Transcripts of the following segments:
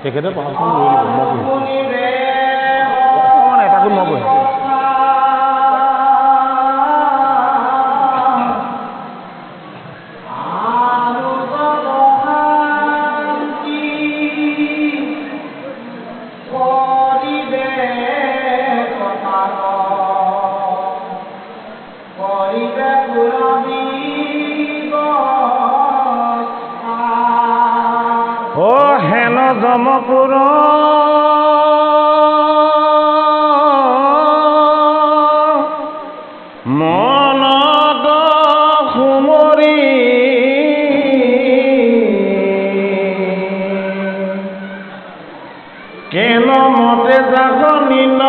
তেখেতে প্ৰশাসন লৈ দিব মই অকণমান এটাকৈ মই কৈছোঁ জমপুৰ মনত সুমৰি কেন মতে জাগনি ন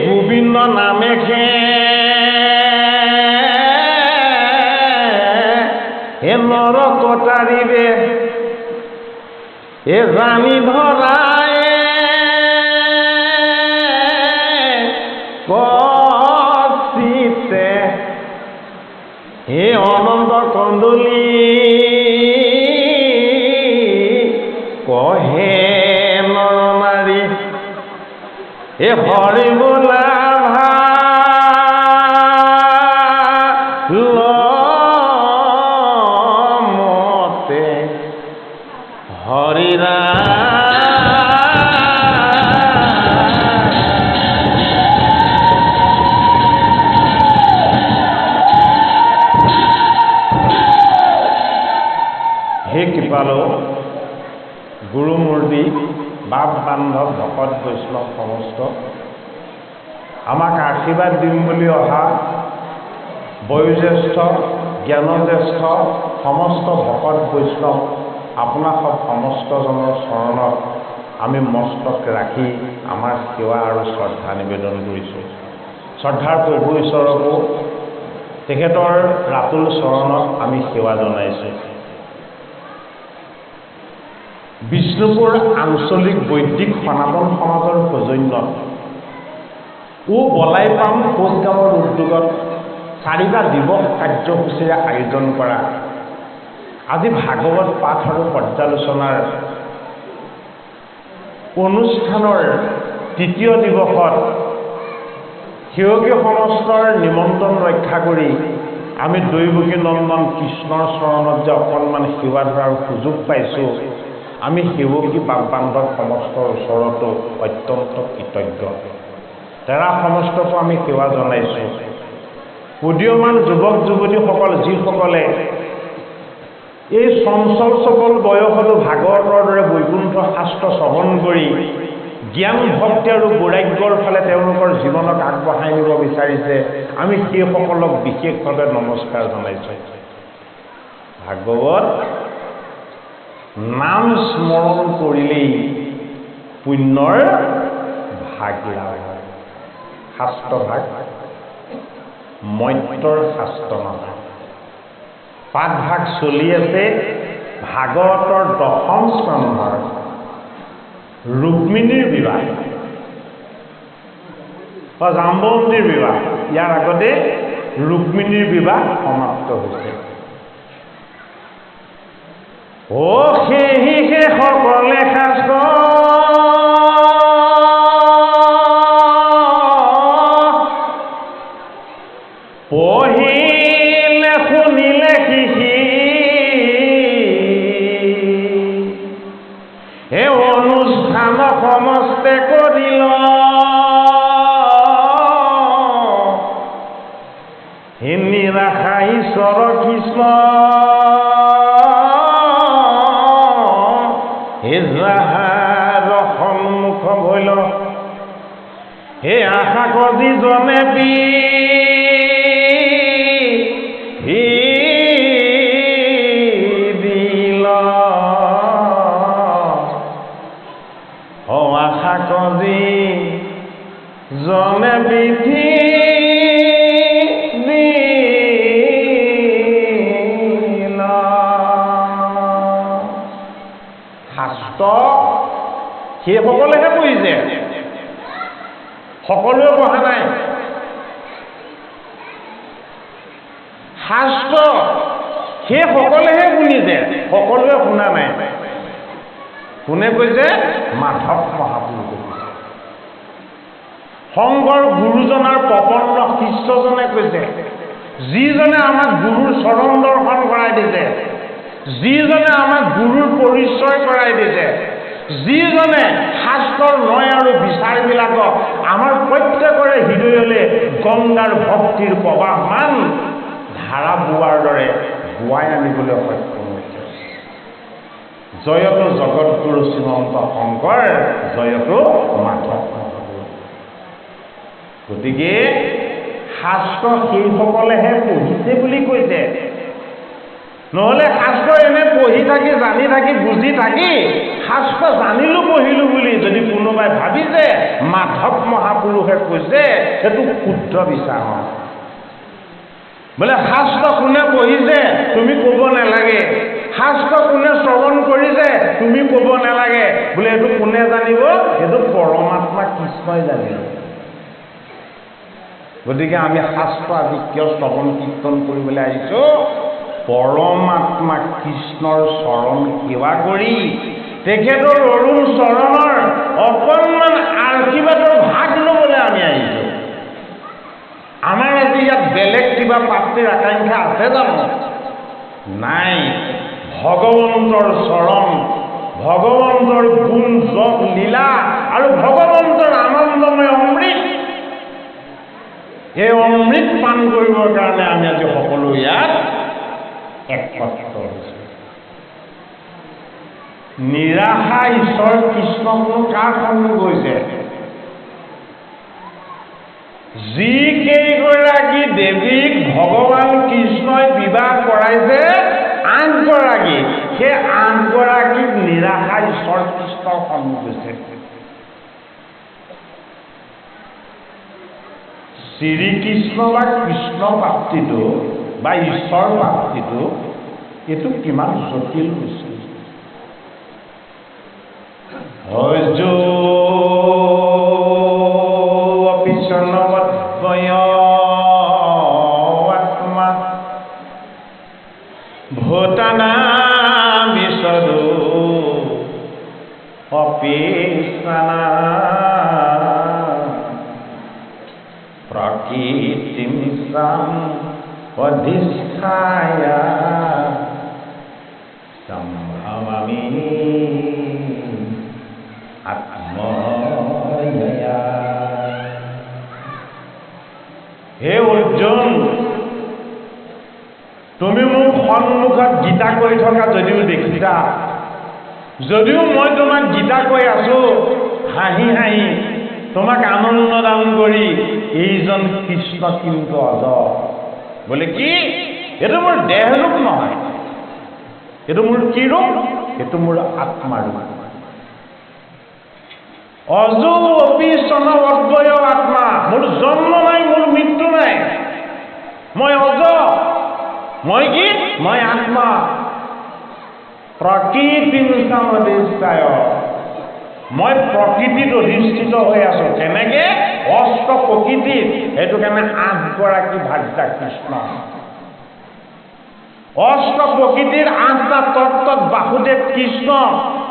গোবিন্দ নামে খে হে নৰ কটাৰিবে এ জানি ধৰাই কচিতে হে অনন্ত কন্দলী কহে নৰ নাৰী এ হৰি বোলা মতে হৰিৰা হে কৃপালো গুৰুমূৰ্তি বাপ বান্ধৱ ভকত বৈষ্ণৱ সমস্ত আমাক আশীৰ্বাদ দিম বুলি অহা বয়োজ্যেষ্ঠ জ্ঞানজ্যেষ্ঠ সমস্ত ভকত বৈষ্ণৱ আপোনাৰ সমস্তজনৰ চৰণত আমি মস্তক ৰাখি আমাৰ সেৱা আৰু শ্ৰদ্ধা নিবেদন কৰিছোঁ। শ্ৰদ্ধাৰ প্ৰভু ঈশ্বৰকো তেখেতৰ ৰাতুল চৰণত আমি সেৱা জনাইছোঁ। বিষ্ণুপুৰ আঞ্চলিক বৈদিক সনাতন সমাজৰ সৌজন্যত বলাইপাম কোচগাঁৱৰ উদ্যোগত 4টা দিৱস কাৰ্যসূচীৰে আয়োজন কৰা আজি ভাগৱত পাঠ আৰু পৰ্যালোচনাৰ অনুষ্ঠানৰ 3য় দিৱসত সেউকী সমস্তৰ নিমন্ত্ৰণ ৰক্ষা কৰি আমি দৈৱকী নন্দন কৃষ্ণৰ চৰণত যে অকণমান সেৱা ধৰাৰ সুযোগ পাইছোঁ, আমি সেৱকী বাপ বান্ধৱ সমস্তৰ ওচৰতো অত্যন্ত কৃতজ্ঞ। তেৰা সমস্তকো আমি সেৱা জনাইছোঁ। উদীয়মান যুৱক যুৱতীসকল যিসকলে এই চঞ্চল চপল বয়সতো ভাগৱতৰ দৰে বৈকুণ্ঠ শাস্ত্ৰ শ্ৰৱণ কৰি জ্ঞান ভক্তি আৰু বৈৰাগ্যৰ ফালে তেওঁলোকৰ জীৱনক আগবঢ়াই নিব বিচাৰিছে, আমি সেইসকলক বিশেষভাৱে নমস্কাৰ জনাইছোঁ। ভাগৱত নাম স্মৰণ কৰিলেই পুণ্যৰ ভাগ লাভ হয়। শাস্ত্ৰ ভাগ মত্যৰ শাস্ত্ৰ নাভাগ পাঠ ভাগ চলি আছে ভাগৱতৰ 10ম স্কন্ধৰ ৰুক্মিণীৰ বিবাহ বা জাম্বৱতীৰ বিবাহ। ইয়াৰ আগতে ৰুক্মিণীৰ বিবাহ সমাপ্ত হৈছে। সেহি সকলে শাস্ত্ৰ পঢ়িলে শুনিলে শিকি হে অনুষ্ঠান সমস্তে কৰিল হে নিৰাশা ঈশ্বৰ কৃষ্ণ হে যাহাৰ সন্মুখ ভৈল হে আশা কজি জনে দিল শাস্ত্ৰ সেইসকলেহে পঢ়িছে, সকলোৱে পঢ়া নাই। শাস্ত্ৰ সেইসকলেহে শুনিছে, সকলোৱে শুনা নাই। কোনে কৈছে? মাধৱ মহাপুৰুষে কৈছে। শংকৰ গুৰুজনাৰ প্ৰপন্ন শিষ্যজনে কৈছে, যিজনে আমাক গুৰুৰ চৰণ দৰ্শন কৰাই দিছে, যিজনে আমাক গুৰুৰ পৰিচয় কৰাই দিছে, যিজনে শাস্ত্ৰৰ নয় আৰু বিচাৰবিলাকক আমাৰ প্ৰত্যেকৰে হৃদয়লৈ গংগাৰ ভক্তিৰ প্ৰবাহমান ধাৰা বোৱাৰ দৰে বোৱাই আনিবলৈ সক্ষম হৈছে। জয়তো জগতগুৰু শ্ৰীমন্ত শংকৰ, জয়তো মাধৱ। গতিকে শাস্ত্ৰ সেইসকলেহে পঢ়িছে বুলি কৈছে। নহ'লে শাস্ত্ৰ এনে পঢ়ি থাকি, জানি থাকি, বুজি থাকি শাস্ত্ৰ জানিলো পঢ়িলো বুলি যদি কোনোবাই ভাবিছে মাধৱ মহাপুৰুষে কৈছে, সেইটো শুদ্ধ বিচাৰ। বোলে শাস্ত্ৰ কোনে পঢ়িছে তুমি ক'ব নালাগে, শাস্ত্ৰ কোনে শ্ৰৱণ কৰিছে তুমি ক'ব নালাগে, বোলে এইটো কোনে জানিব? এইটো পৰমাত্মা কৃষ্ণই জানিব। গতিকে আমি শাস্ত্ৰ আজি কিয় শ্ৰৱণ কীৰ্তন কৰিবলৈ আহিছোঁ? পৰমাত্মা কৃষ্ণৰ চৰণ সেৱা কৰি তেখেতৰ অৰুণ চৰণৰ অকণমান আশীৰ্বাদৰ ভাগ ল'বলৈ আমি আহিছোঁ। আমাৰ আজি ইয়াত বেলেগ কিবা প্ৰাপ্তিৰ আকাংক্ষা আছে জানো? নাই। ভগৱন্তৰ চৰণ, ভগৱন্তৰ গুণ যশ লীলা আৰু ভগৱন্তৰ আনন্দময় অমৃত, এই অমৃত পান কৰিবৰ কাৰণে আমি আজি সকলো ইয়াত একত্ৰ হৈছোঁ। নিৰাশা ঈশ্বৰ কৃষ্ণ কোনো কাৰ সন্মুখ হৈছে? যিকেইগৰাকী দেৱীক ভগৱান কৃষ্ণই বিবাহ কৰাইছে 8 গৰাকী, সেই 8 গৰাকীক নিৰাশা ঈশ্বৰ কৃষ্ণৰ সন্মুখ হৈছে। শ্ৰীকৃষ্ণ বা কৃষ্ণ প্ৰাপ্তিটো বা ঈশ্বৰ প্ৰাপ্তিটো এইটো কিমান জটিল বস্তু। আত্মা ভূতানা বিশদো অপিশানা প্ৰকৃতিম সাম অধিষ্ঠায় সম্ভবামি আত্ময়া। হে অৰ্জুন, তুমি মোক সন্মুখত গীতা কৈ থকা যদিও দেখিছা, যদিও মই তোমাক গীতা কৈ আছো হাঁহি হাঁহি তোমাক আনন্দ দান কৰি, এইজন কৃষ্ণ কিন্তু অজ। বোলে কি? এইটো মোৰ দেহ ৰূপ নহয়, এইটো মোৰ কি ৰূপ? এইটো মোৰ আত্মা ৰূপ। অজ অপি চন অদ্বয় আত্মা, মোৰ জন্ম নাই, মোৰ মৃত্যু নাই, মই অজ। মই কি? মই আত্মা। প্ৰকৃতিম সমধিষ্ঠায়, মই প্ৰকৃতিত অধিষ্ঠিত হৈ আছো। কেনেকে? অষ্ট প্ৰকৃতিত। সেইটো কাৰণে 8 গৰাকী ভাৰ্যা কৃষ্ণ। অষ্ট প্ৰকৃতিৰ 8টা তত্ত্বত বাসুদেৱ কৃষ্ণ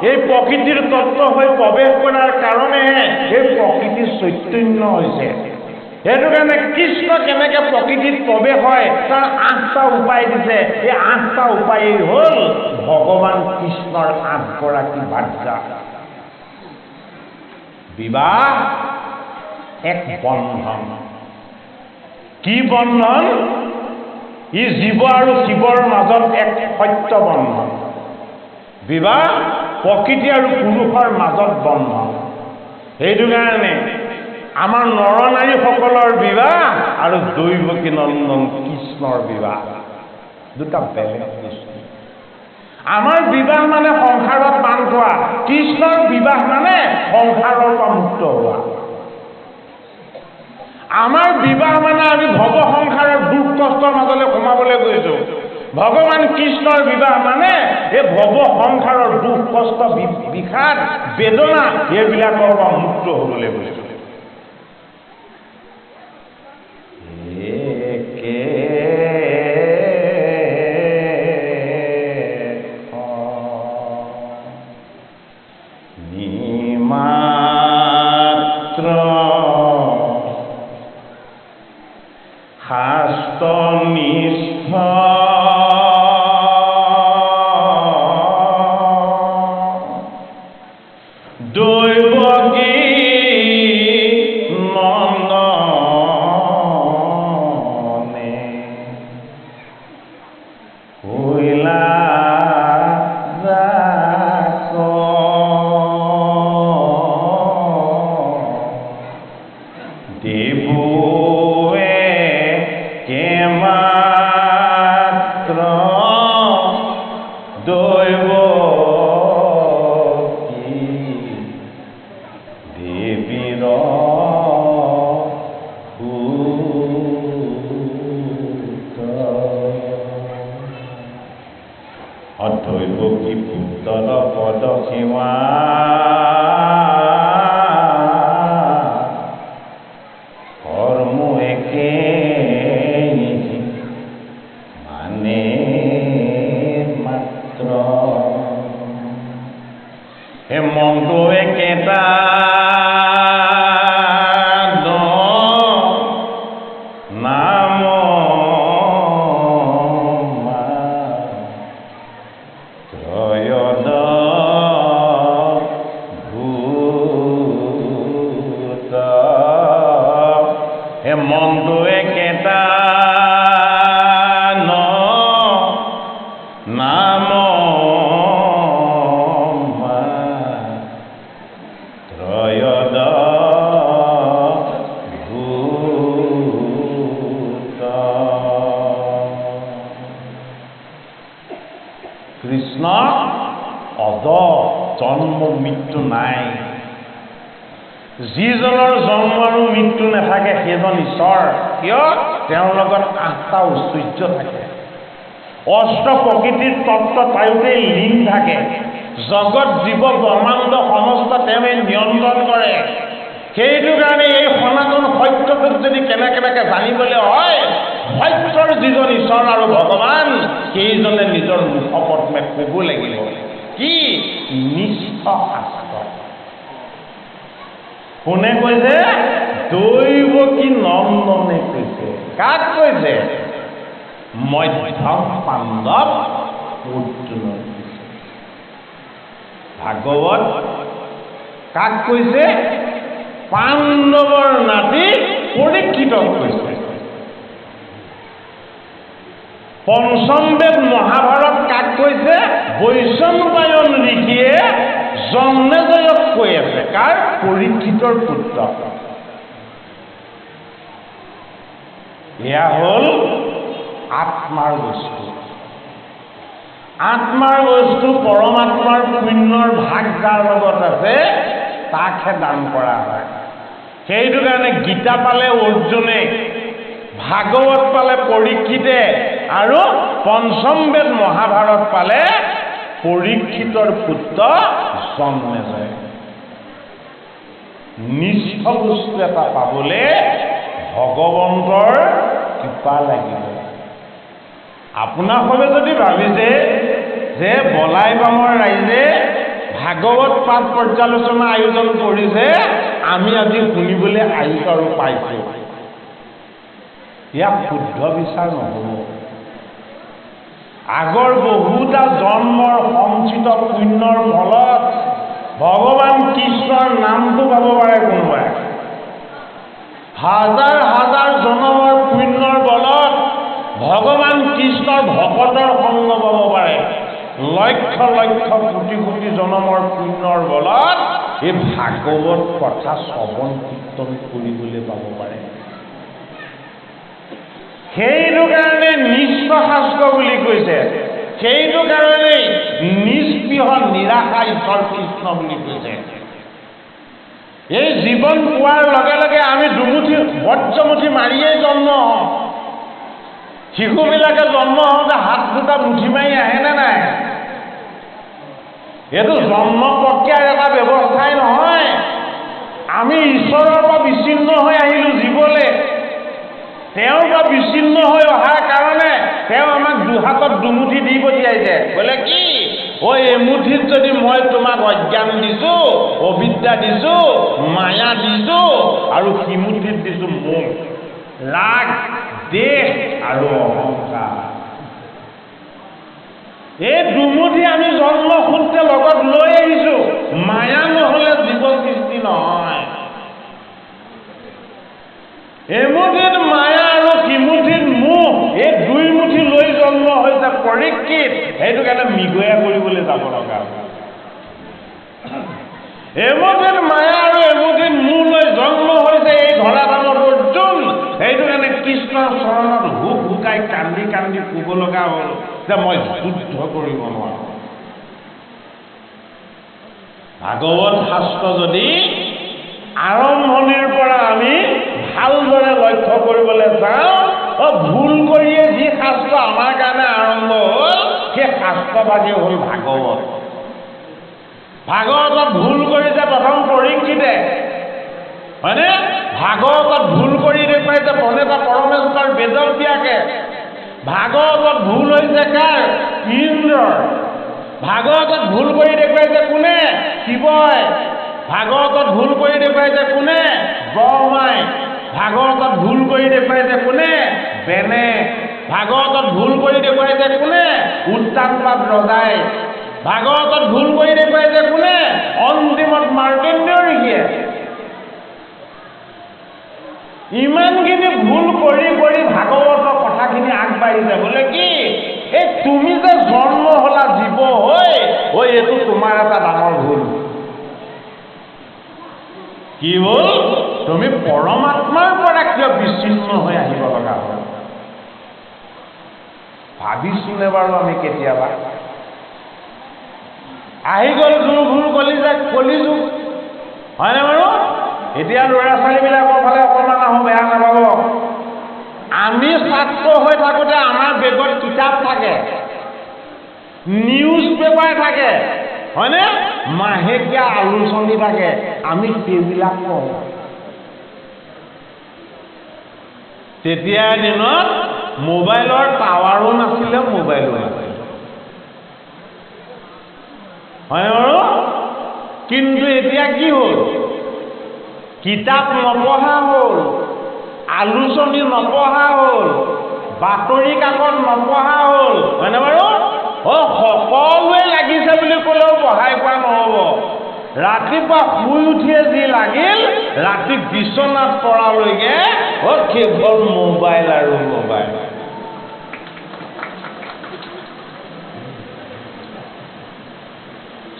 এই প্ৰকৃতিৰ তত্ত্ব হৈ প্ৰৱেশ কৰাৰ কাৰণেহে এই প্ৰকৃতিৰ চৈতন্য হৈছে। সেইটো কাৰণে কৃষ্ণ কেনেকে প্ৰকৃতিত প্ৰৱেশ হয় তাৰ 8টা উপায় দিছে। এই 8টা উপায়েই হ'ল ভগৱান কৃষ্ণৰ 8 গৰাকী ভাৰ্যা। বিবাহ এক বন্ধন। কি বন্ধন? ই জীৱ আৰু শিৱৰ মাজত এক সত্য বন্ধন। বিবাহ প্ৰকৃতি আৰু পুৰুষৰ মাজত বন্ধন। সেইটো কাৰণে আমাৰ নৰনাৰীসকলৰ বিবাহ আৰু দৈৱকী নন্দন কৃষ্ণৰ বিবাহ দুটা বেলেগ বস্তু। আমাৰ বিবাহ মানে সংসাৰত বান খোৱা, কৃষ্ণৰ বিবাহ মানে সংসাৰৰ পৰা মুক্ত হোৱা। আমাৰ বিবাহ মানে আমি ভৱ সংসাৰৰ দুখ কষ্টৰ মাজলৈ সোমাবলৈ গৈছো, ভগৱান কৃষ্ণৰ বিবাহ মানে এই ভৱ সংসাৰৰ দুখ কষ্ট বিষাদ বেদনা এইবিলাকৰ পৰা মুক্ত হ'বলৈ গৈছে। কৃষ্ণ অজ জন্ম মৃত্যু নাই। যিজনৰ জন্ম আৰু মৃত্যু নাথাকে সেইজন ঈশ্বৰ। কিয়? তেওঁৰ লগত 8টা ঐশ্বৰ্য থাকে, অষ্ট প্ৰকৃতিৰ তত্ত্ব তায়োতে লীন থাকে, জগত জীৱ ব্ৰহ্মাণ্ড সমস্ত তেওঁৱে নিয়ন্ত্ৰণ কৰে। সেইটো কাৰণে এই সনাতন সত্যটোক যদি কেনেকৈ জানিবলৈ হয়, সত্যৰ যিজন ঈশ্বৰ আৰু ভগৱান সেইজনে নিজৰ মুখপদ্মে ক'ব লাগিব। কি? নিষ্ঠ শাস্ত্ৰ। কোনে কৈছে? দৈৱকী নন্দনে কৈছে। কাক কৈছে? মধ্যম পাণ্ডৱ অৰ্জুনক কৈছে। ভাগৱত কাক কৈছে? পাণ্ডৱৰ নাতি পৰীক্ষিতক কৈছে। পঞ্চম বেদ মহাভাৰত কাক কৈছে? বৈশম্পায়ন ঋষিয়ে জন্মেজয়ক কৈ আছে। কাৰ? পৰীক্ষিতৰ পুত্ৰ। এয়া হ'ল আত্মাৰ বস্তু। আত্মাৰ বস্তু পৰমাত্মাৰ পুণ্যৰ ভাগ যাৰ লগত আছে তাকহে দান কৰা হয়। সেইটো কাৰণে গীতা পালে অৰ্জুনে, ভাগৱত পালে পৰীক্ষিতে, আৰু পঞ্চম বেদ মহাভাৰত পালে পৰীক্ষিতৰ পুত্ৰ জন্মেজয়। নিষ্ঠ বস্তু এটা পাবলৈ ভগৱন্তৰ কৃপা লাগিব। আপোনাসকলে যদি ভাবিছে যে বলাই বামৰ ৰাইজে ভাগৱত পাঠ পৰ্যালোচনা আয়োজন কৰিছে, আমি আজি শুনিবলৈ আহিছো আৰু পাইছো, ইয়াক শুদ্ধ বিচাৰ নহ'ব। আগৰ বহুটা জন্মৰ সঞ্চিত পুণ্যৰ ফলত ভগৱান কৃষ্ণৰ নামটো পাব পাৰে কোনোবাই। হাজাৰ হাজাৰ জন্মৰ পুণ্যৰ বলত ভগৱান কৃষ্ণৰ ভকতৰ সংগ পাব পাৰে। লক্ষ লক্ষ কোটি কোটি জন্মৰ পুণ্যৰ বলত এই ভাগৱত কথা শ্ৰৱণ কীৰ্তন কৰিবলৈ পাব পাৰে। সেইটো কাৰণে নিষ্ঠ শাস্ত্ৰ বুলি কৈছে। সেইটো কাৰণে নিস্পৃহ নিৰাশা ঈশ্বৰ কৃষ্ণ বুলি কৈছে। এই জীৱন পোৱাৰ লগে লগে আমি দুমুঠি বজ্ৰমুঠি মাৰিয়েই জন্ম হওঁ। শিশুবিলাকে জন্ম হওঁতে হাত দুটা মুঠি মাৰি আহেনে নাই? এইটো জন্ম প্ৰক্ৰিয়াৰ এটা ব্যৱস্থাই নহয়। আমি ঈশ্বৰৰ পৰা বিচ্ছিন্ন হৈ আহিলোঁ জীৱলৈ। তেওঁৰ পৰা বিচ্ছিন্ন হৈ অহাৰ কাৰণে তেওঁ আমাক দুহাতত দুমুঠি দি পঠিয়াইছে। বোলে কি? এমুঠিত যদি মই তোমাক অজ্ঞান দিছো, অবিদ্যা দিছো, মায়া দিছো, আৰু সিমুঠিত দিছো মোহ, ৰাগ, দেশ আৰু অহংকাৰ। এই দুমুঠি আমি জন্মসূত্ৰে লগত লৈ আহিছো। মায়া নহলে জীৱ সৃষ্টি নহয়। এমুঠিত মায়া আৰু সিমুঠিত মোহ, এই দুই মুঠি লৈ জন্ম হৈছে পৰীক্ষিত। সেইটো কাৰণে মৃগয়া কৰিবলৈ যাব লগা। এমুঠিত মায়া আৰু এমুঠিত মোহ লৈ জন্ম হৈছে এই ধৰাধামত অৰ্জুন। সেইটো কাৰণে কৃষ্ণৰ চৰণত হুক হুকাই কান্দি কান্দি ক'ব লগা হ'ল যে মই যুদ্ধ কৰিব নোৱাৰো। ভাগৱত শাস্ত্ৰ যদি আৰম্ভণিৰ পৰা আমি ভালদৰে লক্ষ্য কৰিবলৈ যাওঁ, ভুল কৰিয়ে যি শাস্ত্ৰ আমাৰ কাৰণে আৰম্ভ হ'ল, সেই শাস্ত্ৰভাগেই হ'ল ভাগৱত। ভাগৱতত ভুল কৰিছে প্ৰথম পৰীক্ষিতে, হয়নে? ভাগৱতত ভুল কৰি দেখুৱাইছে প্ৰণেতা পৰমেশ্বৰ বেদব্যাসে। ভাগৱতত ভুল হৈছে কাৰ? ইন্দ্ৰৰ। ভাগৱতত ভুল কৰি দেখুৱাইছে কোনে? শিৱই। ভাগৱতত ভুল কৰি দেখুৱাইছে কোনে? ব্ৰহ্মাই। ভাগৱতত ভুল কৰি দেখুৱাইছে কোনে? বেনে। ভাগৱতত ভুল কৰি দেখুৱাইছে কোনে? উত্তানপাদ ৰজাই। ভাগৱতত ভুল কৰি দেখুৱাইছে কোনে? অন্তিমত মাৰ্কণ্ডেয় ঋষিয়ে। ইমানখিনি ভুল কৰি কৰি ভাগৱতৰ কথাখিনি আগবাঢ়িছে। বোলে কি? এই তুমি যে জন্ম হলা জীৱ হৈ, এইটো তোমাৰ এটা ডাঙৰ ভুল। কি হ'ল? তুমি পৰমাত্মাৰ পৰা কিয় বিচ্ছিন্ন হৈ আহিব লগা হ'ল? ভাবিছোনে বাৰু আমি কেতিয়াবা? আহি গ'ল দুৰ্ভুল কলিযুগ, হয়নে বাৰু? এতিয়া ল'ৰা ছোৱালীবিলাকৰ ফালে অকণমান আহোঁ, বেয়া নাপাব। আমি ছাত্ৰ হৈ থাকোঁতে আমাৰ বেগত কিতাপ থাকে, নিউজ পেপাৰ থাকে, হয়নে? মাহেকীয়া আলোচনী থাকে। আমি সেইবিলাক কওঁ। তেতিয়াৰ দিনত মোবাইলৰ টাৱাৰো নাছিলে, মোবাইলো নাছিলে, হয় বাৰু? কিন্তু এতিয়া কি হ'ল? কিতাপ নপঢ়া হ'ল, আলোচনী নপঢ়া হ'ল, বাতৰি কাকত নপঢ়া হ'ল, হয়নে বাৰু? সকলোৱে লাগিছে বুলি ক'লেও পঢ়াই পোৱা নহ'ব। ৰাতিপুৱা শুই উঠিয়ে যি লাগিল, ৰাতি বিচনাত পৰালৈকে কেৱল মোবাইল আৰু মোবাইল।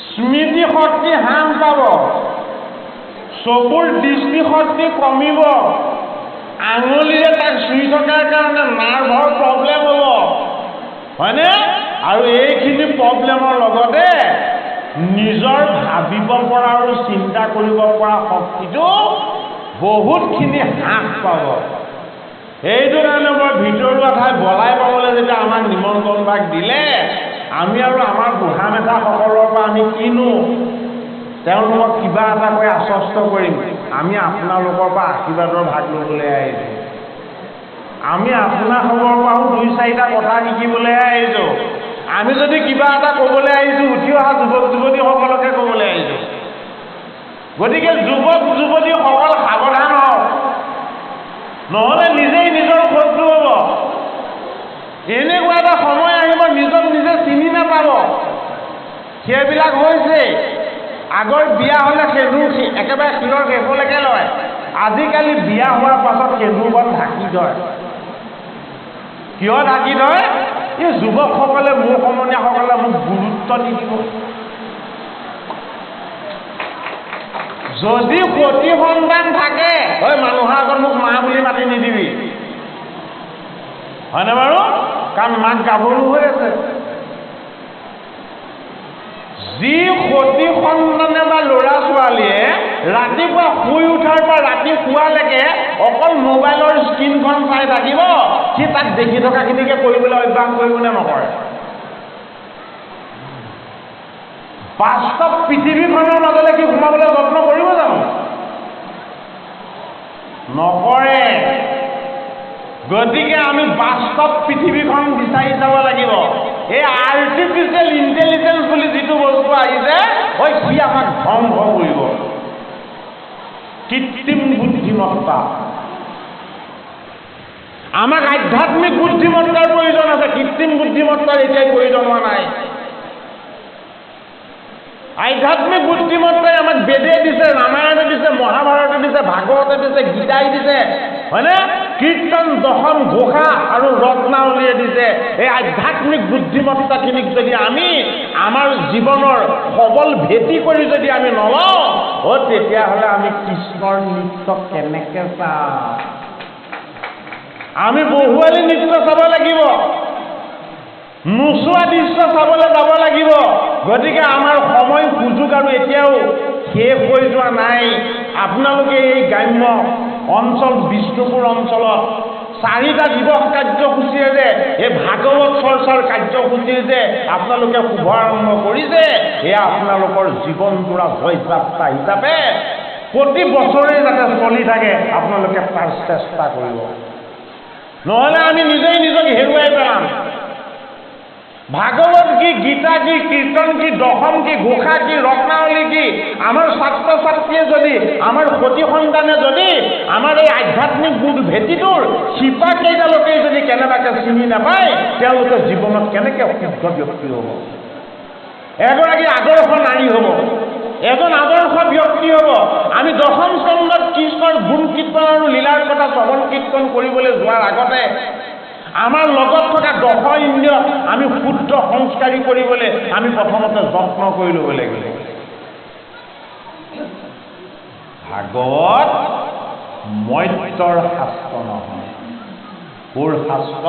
স্মৃতি শক্তি হ্ৰাস পাব, চকুৰ দৃষ্টিশক্তি কমিব, আঙুলিৰে তাক চুই থকাৰ কাৰণে নাৰ্ভৰ প্ৰব্লেম হ'ব, হয়নে? আৰু এইখিনি প্ৰব্লেমৰ লগতে নিজৰ ভাবিব পৰা আৰু চিন্তা কৰিব পৰা শক্তিটো বহুতখিনি হ্ৰাস পাব। সেইটো কাৰণে মই ভিতৰুৱা ঠাই বলাই পাবলৈ যেতিয়া আমাক নিমন্ত্ৰণ ভাগ দিলে, আমি আৰু আমাৰ বুঢ়া মেথাসকলৰ পৰা আমি কিনো তেওঁলোকক কিবা এটা কৈ আশ্বস্ত কৰিম? আমি আপোনালোকৰ পৰা আশীৰ্বাদৰ ভাগ ল'বলৈ আহিছোঁ। আমি আপোনালোকৰ পৰাও 2-4টা কথা শিকিবলৈ আহিছোঁ। আমি যদি কিবা এটা ক'বলৈ আহিছোঁ, উঠি অহা যুৱক যুৱতীসকলকে ক'বলৈ আহিছোঁ। গতিকে যুৱক যুৱতীসকল সাৱধান হওক, নহ'লে নিজেই নিজৰ শত্ৰু হ'ব। এনেকুৱা এটা সময় আহিব নিজক নিজে চিনি নাপাব। সেইবিলাক হৈছে আগৰ বিয়া হ'লে সেন্দুৰ একেবাৰে শিৰৰ শেষলৈকে লয়। আজিকালি বিয়া হোৱাৰ পাছত সেন্দুৰখন ঢাকি থয়। কিয় ঢাকি থয়? এই যুৱকসকলে, মোৰ সমনীয়াসকলে মোক গুৰুত্ব নিদিব। যদি সতি সন্তান থাকে, মানুহৰ আগত মোক মা বুলি মাতি নিদিবি, হয়নে বাৰু? কাৰণ মাক গাভৰু হৈ আছে। যি সতি সন্তানে বা ল'ৰা ছোৱালীয়ে ৰাতিপুৱা শুই উঠাৰ পৰা ৰাতি শোৱালৈকে অকল মোবাইলৰ স্ক্ৰীণখন চাই থাকিব, সি তাক দেখি থকাখিনিকে কৰিবলৈ অভ্যাস কৰিবনে নকৰে? বাস্তৱ পৃথিৱীখনৰ মাজলৈ কি সোমাবলৈ যত্ন কৰিব জানো? নকৰে। গতিকে আমি বাস্তৱ পৃথিৱীখন বিচাৰি চাব লাগিব। এই আৰ্টিফিচিয়েল ইণ্টেলিজেঞ্চ বুলি যিটো বস্তু আহিছে, সি আমাক ধ্বংস কৰিব। কৃত্ৰিম বুদ্ধিমত্তা, আমাক আধ্যাত্মিক বুদ্ধিমত্তাৰ প্ৰয়োজন আছে। কৃত্ৰিম বুদ্ধিমত্তাৰ এতিয়াই প্ৰয়োজন হোৱা নাই। আধ্যাত্মিক বুদ্ধিমত্তাই আমাক বেদে দিছে, ৰামায়ণে দিছে, মহাভাৰতে দিছে, ভাগৱতে দিছে, গীতাই দিছে, হয়নে? কীৰ্তন, দশম, ঘোষা আৰু ৰত্নাৱলীয়ে দিছে। এই আধ্যাত্মিক বুদ্ধিমত্তাখিনিক যদি আমি আমাৰ জীৱনৰ সবল ভেটি কৰি যদি আমি নলওঁ, তেতিয়াহ'লে আমি কৃষ্ণৰ নৃত্য কেনেকে চাম? আমি বহুৱালী নৃত্য চাব লাগিব, নোচোৱা দৃশ্য চাবলৈ যাব লাগিব। গতিকে আমাৰ সময় সুযোগ আৰু এতিয়াও শেষ হৈ যোৱা নাই। আপোনালোকে এই গ্ৰাম্য অঞ্চল, বিষ্ণুপুৰ অঞ্চলত 4টা দিৱস কাৰ্যসূচীৰে যে এই ভাগৱত চৰ্চাৰ কাৰ্যসূচীৰে যে আপোনালোকে শুভাৰম্ভ কৰিছে, এয়া আপোনালোকৰ জীৱনজোৰা জয়যাত্ৰা হিচাপে প্ৰতি বছৰে যাতে চলি থাকে, আপোনালোকে তাৰ চেষ্টা কৰিব। নহ'লে আমি নিজেই নিজক হেৰুৱাই পেলাম। ভাগৱত কি, গীতা কি, কীৰ্তন কি, দশম কি, ঘোষা কি, ৰত্নাৱলী কি, আমাৰ ছাত্ৰ ছাত্ৰীয়ে যদি, আমাৰ সতি সন্তানে যদি আমাৰ এই আধ্যাত্মিক ভেটিটোৰ শিপা কেইডালকেই যদি কেনেবাকে চিনি নাপায়, তেওঁলোকে জীৱনত কেনেকে শুদ্ধ ব্যক্তি হ'ব, এগৰাকী আদৰ্শ নাৰী হ'ব, এজন আদৰ্শ ব্যক্তি হ'ব। আমি দশম স্কন্ধত কৃষ্ণৰ গুণ কীৰ্তন আৰু লীলাৰ কথা শ্ৰৱণ কীৰ্তন কৰিবলৈ যোৱাৰ আগতে আমাৰ লগত থকা 10 ইন্দ্ৰিয়ক আমি শুদ্ধ সংস্কাৰী কৰিবলৈ আমি প্ৰথমতে যত্ন কৰি ল'ব লাগিব। ভাগৱত মৰ্ত্যৰ শাস্ত্ৰ নহয়, ক'ৰ শাস্ত্ৰ?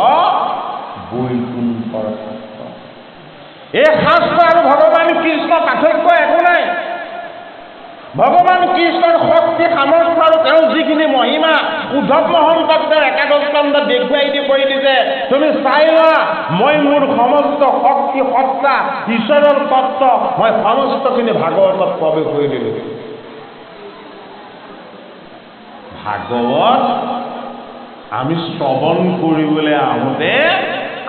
বৈকুণ্ঠৰ শাস্ত্ৰ। এই শাস্ত্ৰ আৰু ভগৱান কৃষ্ণ পাৰ্থক্য একো নাই। ভগৱান কৃষ্ণৰ শক্তি, সামৰ্থ্য আৰু তেওঁৰ যিখিনি মহিমা উদ্ধৱ মহন্তক তেওঁ 11 স্কন্ধত দেখুৱাই দি কৈ দিছে, তুমি চাই লোৱা, মই মোৰ সমস্ত শক্তি সত্তা ঈশ্বৰৰ তত্ত্ব মই সমস্তখিনি ভাগৱতত প্ৰৱেশ কৰি দিলোঁ। ভাগৱত আমি শ্ৰৱণ কৰিবলৈ আহোঁতে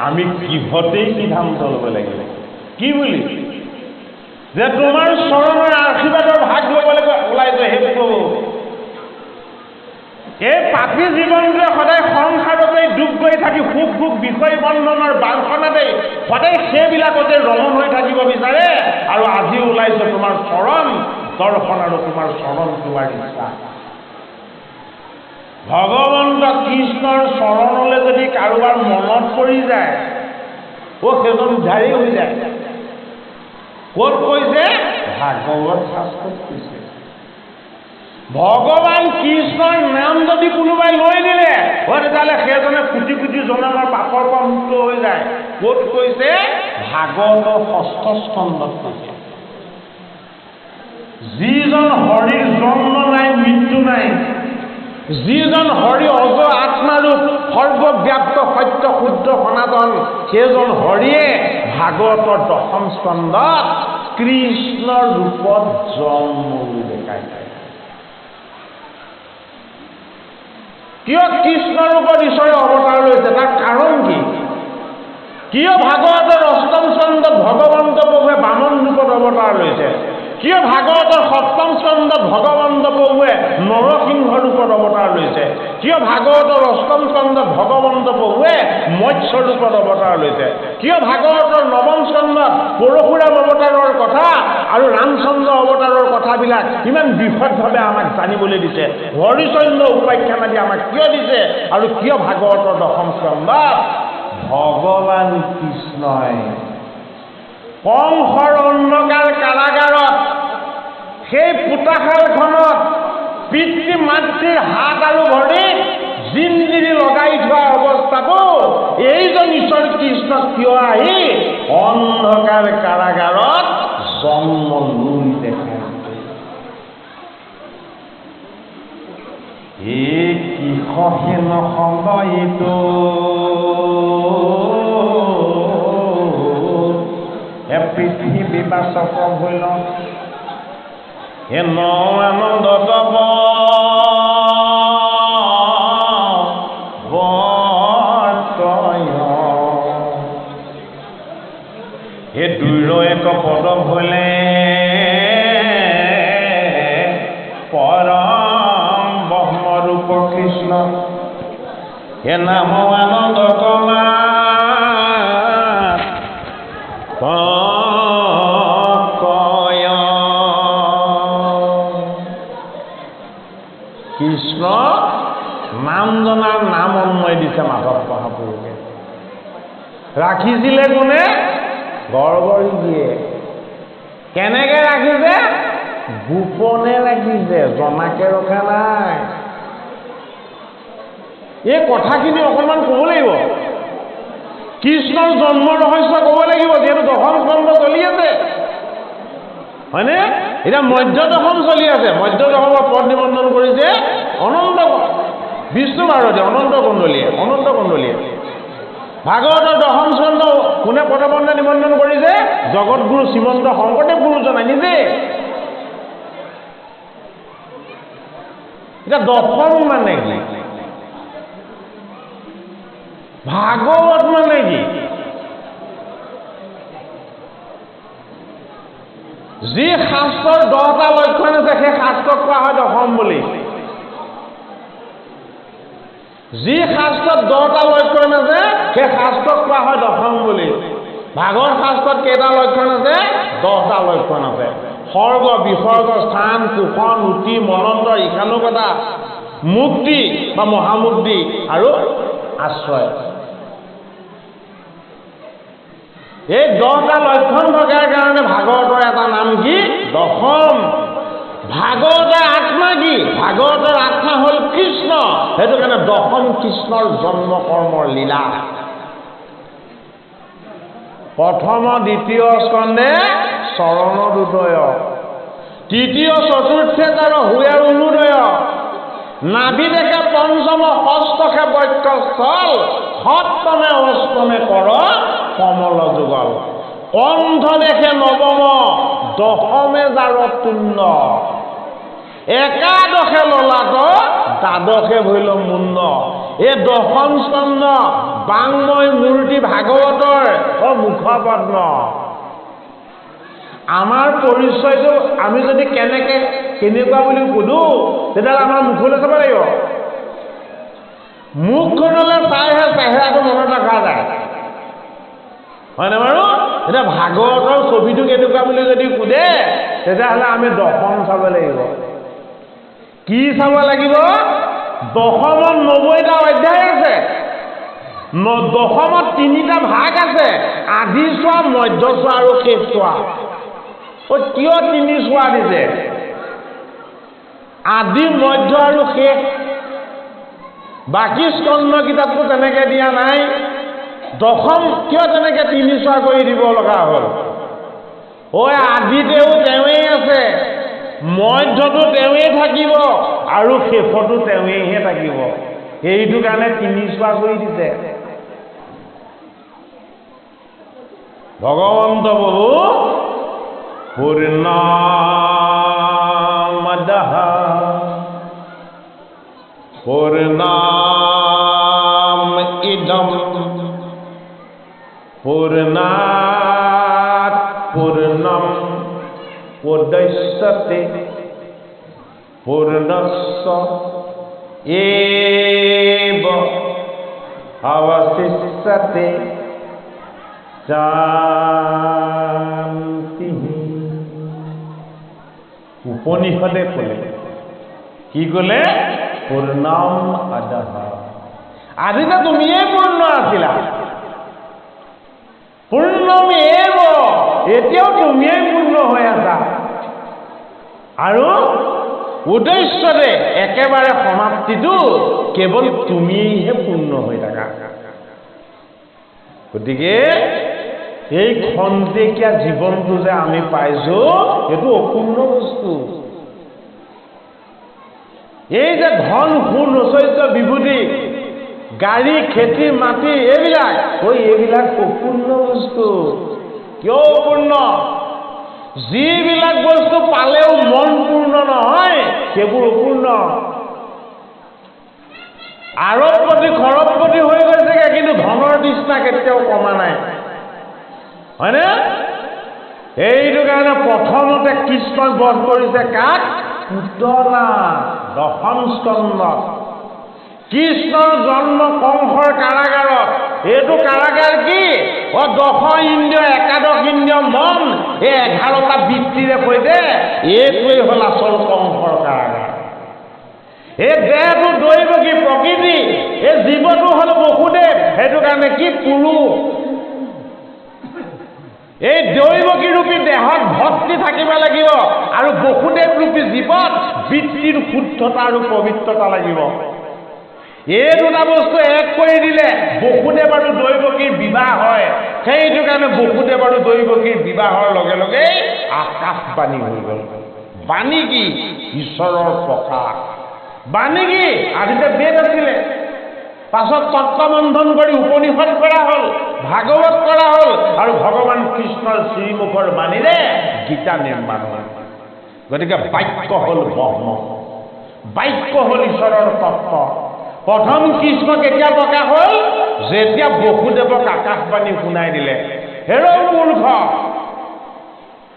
আমি কিহতেই সিদ্ধান্ত ল'ব লাগিব? কি বুলি? যে তোমাৰ চৰণৰ আশীৰ্বাদৰ ভাগ ল'বলৈ ওলাইছে। হে প্ৰভু, এই পাপী জীৱনটোৱে সদায় সংসাৰতেই ডুব গৈ থাকি সুখ সুখ বিষয় বন্ধনৰ বাঞ্ছনাতেই সদায় সেইবিলাকতে ৰমণ হৈ থাকিব বিচাৰে, আৰু আজি ওলাইছে তোমাৰ চৰণ দৰ্শন আৰু তোমাৰ চৰণ পোৱাৰ ইচ্ছা। ভগৱন্ত কৃষ্ণৰ চৰণলৈ যদি কাৰোবাৰ মনত পৰি যায়, সেইজন উদ্ধাৰেই হৈ যায়। ক'ত কৈছে? ভাগৱত শাস্ত্ৰত কৈছে। ভগৱান কৃষ্ণৰ নাম যদি কোনোবাই লৈ দিলে, তেতিয়াহ'লে সেইজনে কোটি কোটি জনমৰ পাপৰ পৰা মুক্ত হৈ যায়। ক'ত কৈছে? ভাগৱতৰ 6ষ্ঠ স্কন্ধত কৈছে। যিজন হৰিৰ জন্ম নাই, মৃত্যু নাই, যিজন হৰি অজ আত্মাৰূপ, সৰ্বব্যাপ্ত সত্য শুদ্ধ সনাতন, সেইজন হৰিয়ে ভাগৱতৰ 10ম স্কন্ধত কৃষ্ণৰ ৰূপত জন্ম দেখাইছে। কিয় কৃষ্ণৰ ৰূপত ঈশ্বৰে অৱতাৰ লৈছে? তাৰ কাৰণ কি? কিয় ভাগৱতৰ 8ম স্কন্ধত ভগৱন্ত প্ৰভুৱে বামন ৰূপত অৱতাৰ লৈছে? কিয় ভাগৱতৰ 7ম স্কন্ধত ভগৱন্ত প্ৰভুৱে নৰসিংহ ৰূপত অৱতাৰ লৈছে? কিয় ভাগৱতৰ 8ম স্কন্ধত ভগৱন্ত প্ৰভুৱে মৎস্য ৰূপত অৱতাৰ লৈছে? কিয় ভাগৱতৰ 9ম স্কন্ধত পৰশুৰাম অৱতাৰৰ কথা আৰু ৰামচন্দ্ৰ অৱতাৰৰ কথাবিলাক ইমান বিশদভাৱে আমাক জানিবলৈ দিছে? হৰিচন্দ্ৰ উপাখ্যান আদি আমাক কিয় দিছে? আৰু কিয় ভাগৱতৰ 10ম স্কন্ধত ভগৱান কৃষ্ণই কংসৰ অন্ধকাৰ কাৰাগাৰত, সেই পোতাশালখনত পিতৃ মাতৃৰ হাত আৰু ভৰিত জিনজিৰি লগাই থোৱা অৱস্থাতো এইজন ঈশ্বৰ কৃষ্ণ কিয় আহি অন্ধকাৰ কাৰাগাৰত জন্ম লৈ দেখাইছে? এই কি বিষহীন সময়টো পৃথিৱীবাচক হইল হেন আনন্দ তব হে দুইৰ এক পদ ভলে পৰম ব্ৰহ্মৰূপ কৃষ্ণ হে নাম আনন্দ কমা কৃষ্ণ নাম জনাৰ নাম অন্ময় দিছে মাধৱ মহাপুৰুষে ৰাখিছিলে কোনে গড়গড়ি দিয়ে কেনেকে ৰাখিছে গোপনে ৰাখিছে জনাকে ৰখা নাই এই কথাখিনি অকণমান ক'ব লাগিব কৃষ্ণৰ জন্ম ৰহস্য ক'ব লাগিব যিহেতু দশম স্কন্ধ চলি আছে হয়নে এতিয়া মধ্য দশম চলি আছে মধ্য দশমৰ পদ নিমন্ত্ৰণ কৰিছে অনন্ত বিষ্ণু ভাৰতী অনন্ত কুণ্ডলীয়ে ভাগৱতৰ দশম স্কন্ধ কোনে পদবন্ধ নিমন্ত্ৰণ কৰিছে জগতগুৰু শ্ৰীমন্ত শংকৰদেৱ গুৰুজনাই নিজে এতিয়া দশম মানে কি ভাগৱত মানে কি যি শাস্ত্ৰৰ 10টা লক্ষণ আছে সেই শাস্ত্ৰক কোৱা হয় দশম বুলি যি শাস্ত্ৰত 10টা লক্ষণ আছে সেই শাস্ত্ৰক কোৱা হয় দশম বুলি ভাগৱত শাস্ত্ৰত কেইটা লক্ষণ আছে 10টা লক্ষণ আছে সৰ্গ বিসৰ্গ স্থান কুষণ উতি মনন্তৰ ইশানুকতা মুক্তি বা মহামুক্তি আৰু আশ্ৰয় এই 10টা লক্ষণ থকাৰ কাৰণে ভাগৱতৰ এটা নাম কি দশম ভাগৱতৰ আত্মা কি ভাগৱতৰ আত্মা হ'ল কৃষ্ণ সেইটো কাৰণে দশম কৃষ্ণৰ জন্ম কৰ্মৰ লীলা প্ৰথম দ্বিতীয় স্কন্ধে চৰণোদয় তৃতীয় চতুৰ্থে তাৰ হুৱে অৰুণোদয় নাভিদেশে পঞ্চম ষষ্ঠকে বক্ষস্থল সপ্তমে অষ্টমে কৰ কমল যুগল কণ্ঠ দেখে নৱম দশমে যাৰ তুণ্য একাদশে ললাট দ্বাদশে ভৈল মুণ্ড এই দশম স্কন্ধ বাংময় মূৰ্তি ভাগৱতৰ মুখপদ্ম আমাৰ পৰিচয়টো আমি যদি কেনেকুৱা বুলি সোধো তেতিয়াহ'লে আমাৰ মুখলৈ চাব লাগিব মুখখনলৈ চাইহে চেহেৰাটো মনত ৰখা যায় হয়নে বাৰু এতিয়া ভাগৱতৰ ছবিটো কেনেকুৱা বুলি যদি সোধে তেতিয়াহ'লে আমি দশম চাব লাগিব কি চাব লাগিব দশমত 90টা অধ্যায় আছে দশমত 3টা ভাগ আছে আদি চোৱা মধ্য চোৱা আৰু শেষ চোৱা কিয় 3 চোৱা দিছে আদি মধ্য আৰু শেষ বাকী স্কন্ধ কিতাপটো তেনেকে দিয়া নাই দশম কিয় তেনেকে 3 চোৱা কৰি দিব লগা হ'ল আদিতেও তেওঁৱেই আছে মধ্যতো তেওঁৱেই থাকিব আৰু শেষতো তেওঁৱেইহে থাকিব সেইটো কাৰণে 3 চোৱা কৰি দিছে ভগৱন্ত প্ৰভু পূৰ্ণমদঃ পূৰ্ণমিদং পূৰ্ণাৎ পূৰ্ণম উদশ্যতে পূৰ্ণস্য এব অবশিষ্যতে শান্তি উপনিষদে ক'লে কি ক'লে পূৰ্ণম আদহ আদিতে তুমিয়েই পূৰ্ণ আছিলা পূৰ্ণম এব এতিয়াও তুমিয়েই পূৰ্ণ হৈ আছা আৰু উদ্দেশ্যতে একেবাৰে সমাপ্তিটো কেৱল তুমিয়েইহে পূৰ্ণ হৈ থাকা গতিকে এই খন্তেকীয়া জীৱনটো যে আমি পাইছো এইটো অপূৰ্ণ বস্তু এই যে ধন সুখ ঐশ্বৰ্য বিভূতি গাড়ী খেতি মাটি এইবিলাক এইবিলাক অপূৰ্ণ বস্তু। কিয় অপূৰ্ণ? যিবিলাক বস্তু পালেও মন পূৰ্ণ নহয় সেইবোৰ অপূৰ্ণ। আৰবপতি খৰবপতি হৈ গৈছেগে, কিন্তু ধনৰ তৃষ্ণা কেতিয়াও কমা নাই, হয়নে? এইটো কাৰণে প্ৰথমতে কৃষ্ণই বধ কৰিছে কাক? পুতনা, দশম স্কন্ধত। কৃষ্ণৰ জন্ম কংসৰ কাৰাগাৰত। এইটো কাৰাগাৰ কি? দশ ইন্দ্ৰিয় একাদশ ইন্দ্ৰিয় মন এই 11টা বৃত্তিৰে সৈতে এইটোৱেই হ'ল আচল কংসৰ কাৰাগাৰ। এই দেহটো দৈৱকী প্ৰকৃতি, এই জীৱটো হ'ল বসুদেৱ। সেইটো কাৰণে কি? পুৰুষ। এই দৈৱকী ৰূপী দেহত ভক্তি থাকিব লাগিব, আৰু বসুদেৱ ৰূপী জীৱত বৃত্তিৰ শুদ্ধতা আৰু পবিত্ৰতা লাগিব। এই দুটা বস্তু এক কৰি দিলে বসুদেৱ আৰু দৈৱকীৰ বিবাহ হয়। সেইটো কাৰণে বসুদেৱ আৰু দৈৱকীৰ বিবাহৰ লগে লগে আকাশবাণী হৈ গ'ল। বাণী কি? ঈশ্বৰৰ প্ৰকাশ। বাণী কি? আদিতে বেদ আছিলে, পাছত তত্ত্বমন্থন কৰি উপনিষদ কৰা হ'ল, ভাগৱত কৰা হ'ল, আৰু ভগৱান কৃষ্ণৰ শ্ৰীমুখৰ বাণীৰে গীতা নিৰ্মাণ হ'ল। গতিকে বাক্য হ'ল ব্ৰহ্ম, বাক্য হ'ল ঈশ্বৰৰ তত্ত্ব। প্ৰথম কৃষ্ণ কেতিয়া প্ৰকাশ হ'ল? যেতিয়া বসুদেৱক আকাশবাণী শুনাই দিলে। হেৰ মূৰ্খ,